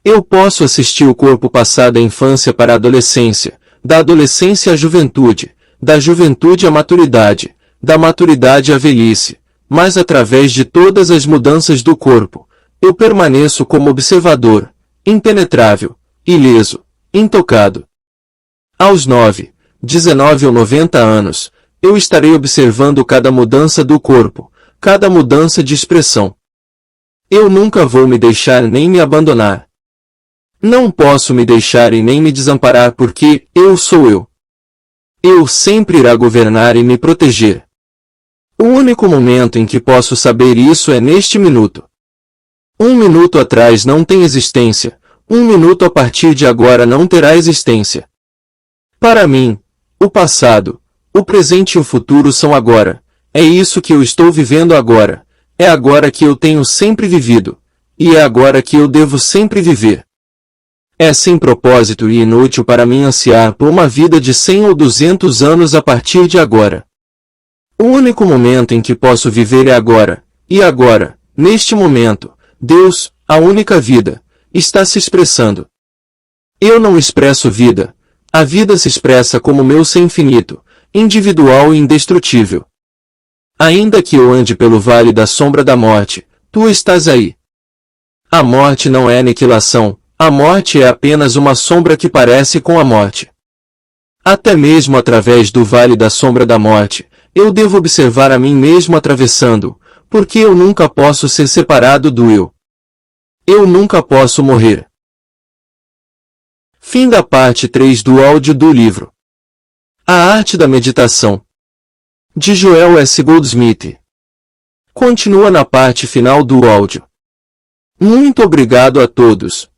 S2: Eu posso assistir o corpo passar da infância para a adolescência, da adolescência à juventude, da juventude à maturidade, da maturidade à velhice, mas através de todas as mudanças do corpo, eu permaneço como observador, impenetrável, ileso, intocado. Aos 9, 19 ou 90 anos, eu estarei observando cada mudança do corpo, cada mudança de expressão. Eu nunca vou me deixar nem me abandonar. Não posso me deixar e nem me desamparar porque eu sou eu. Eu sempre irá governar e me proteger. O único momento em que posso saber isso é neste minuto. 1 minuto atrás não tem existência, 1 minuto a partir de agora não terá existência. Para mim, o passado, o presente e o futuro são agora. É isso que eu estou vivendo agora. É agora que eu tenho sempre vivido. E é agora que eu devo sempre viver. É sem propósito e inútil para mim ansiar por uma vida de 100 ou 200 anos a partir de agora. O único momento em que posso viver é agora. E agora, neste momento, Deus, a única vida, está se expressando. Eu não expresso vida. A vida se expressa como meu ser infinito, individual e indestrutível. Ainda que eu ande pelo vale da sombra da morte, tu estás aí. A morte não é aniquilação, a morte é apenas uma sombra que parece com a morte. Até mesmo através do vale da sombra da morte, eu devo observar a mim mesmo atravessando, porque eu nunca posso ser separado do eu. Eu nunca posso morrer. Fim da parte 3 do áudio do livro A Arte da Meditação, de Joel S. Goldsmith. Continua na parte final do áudio. Muito obrigado a todos.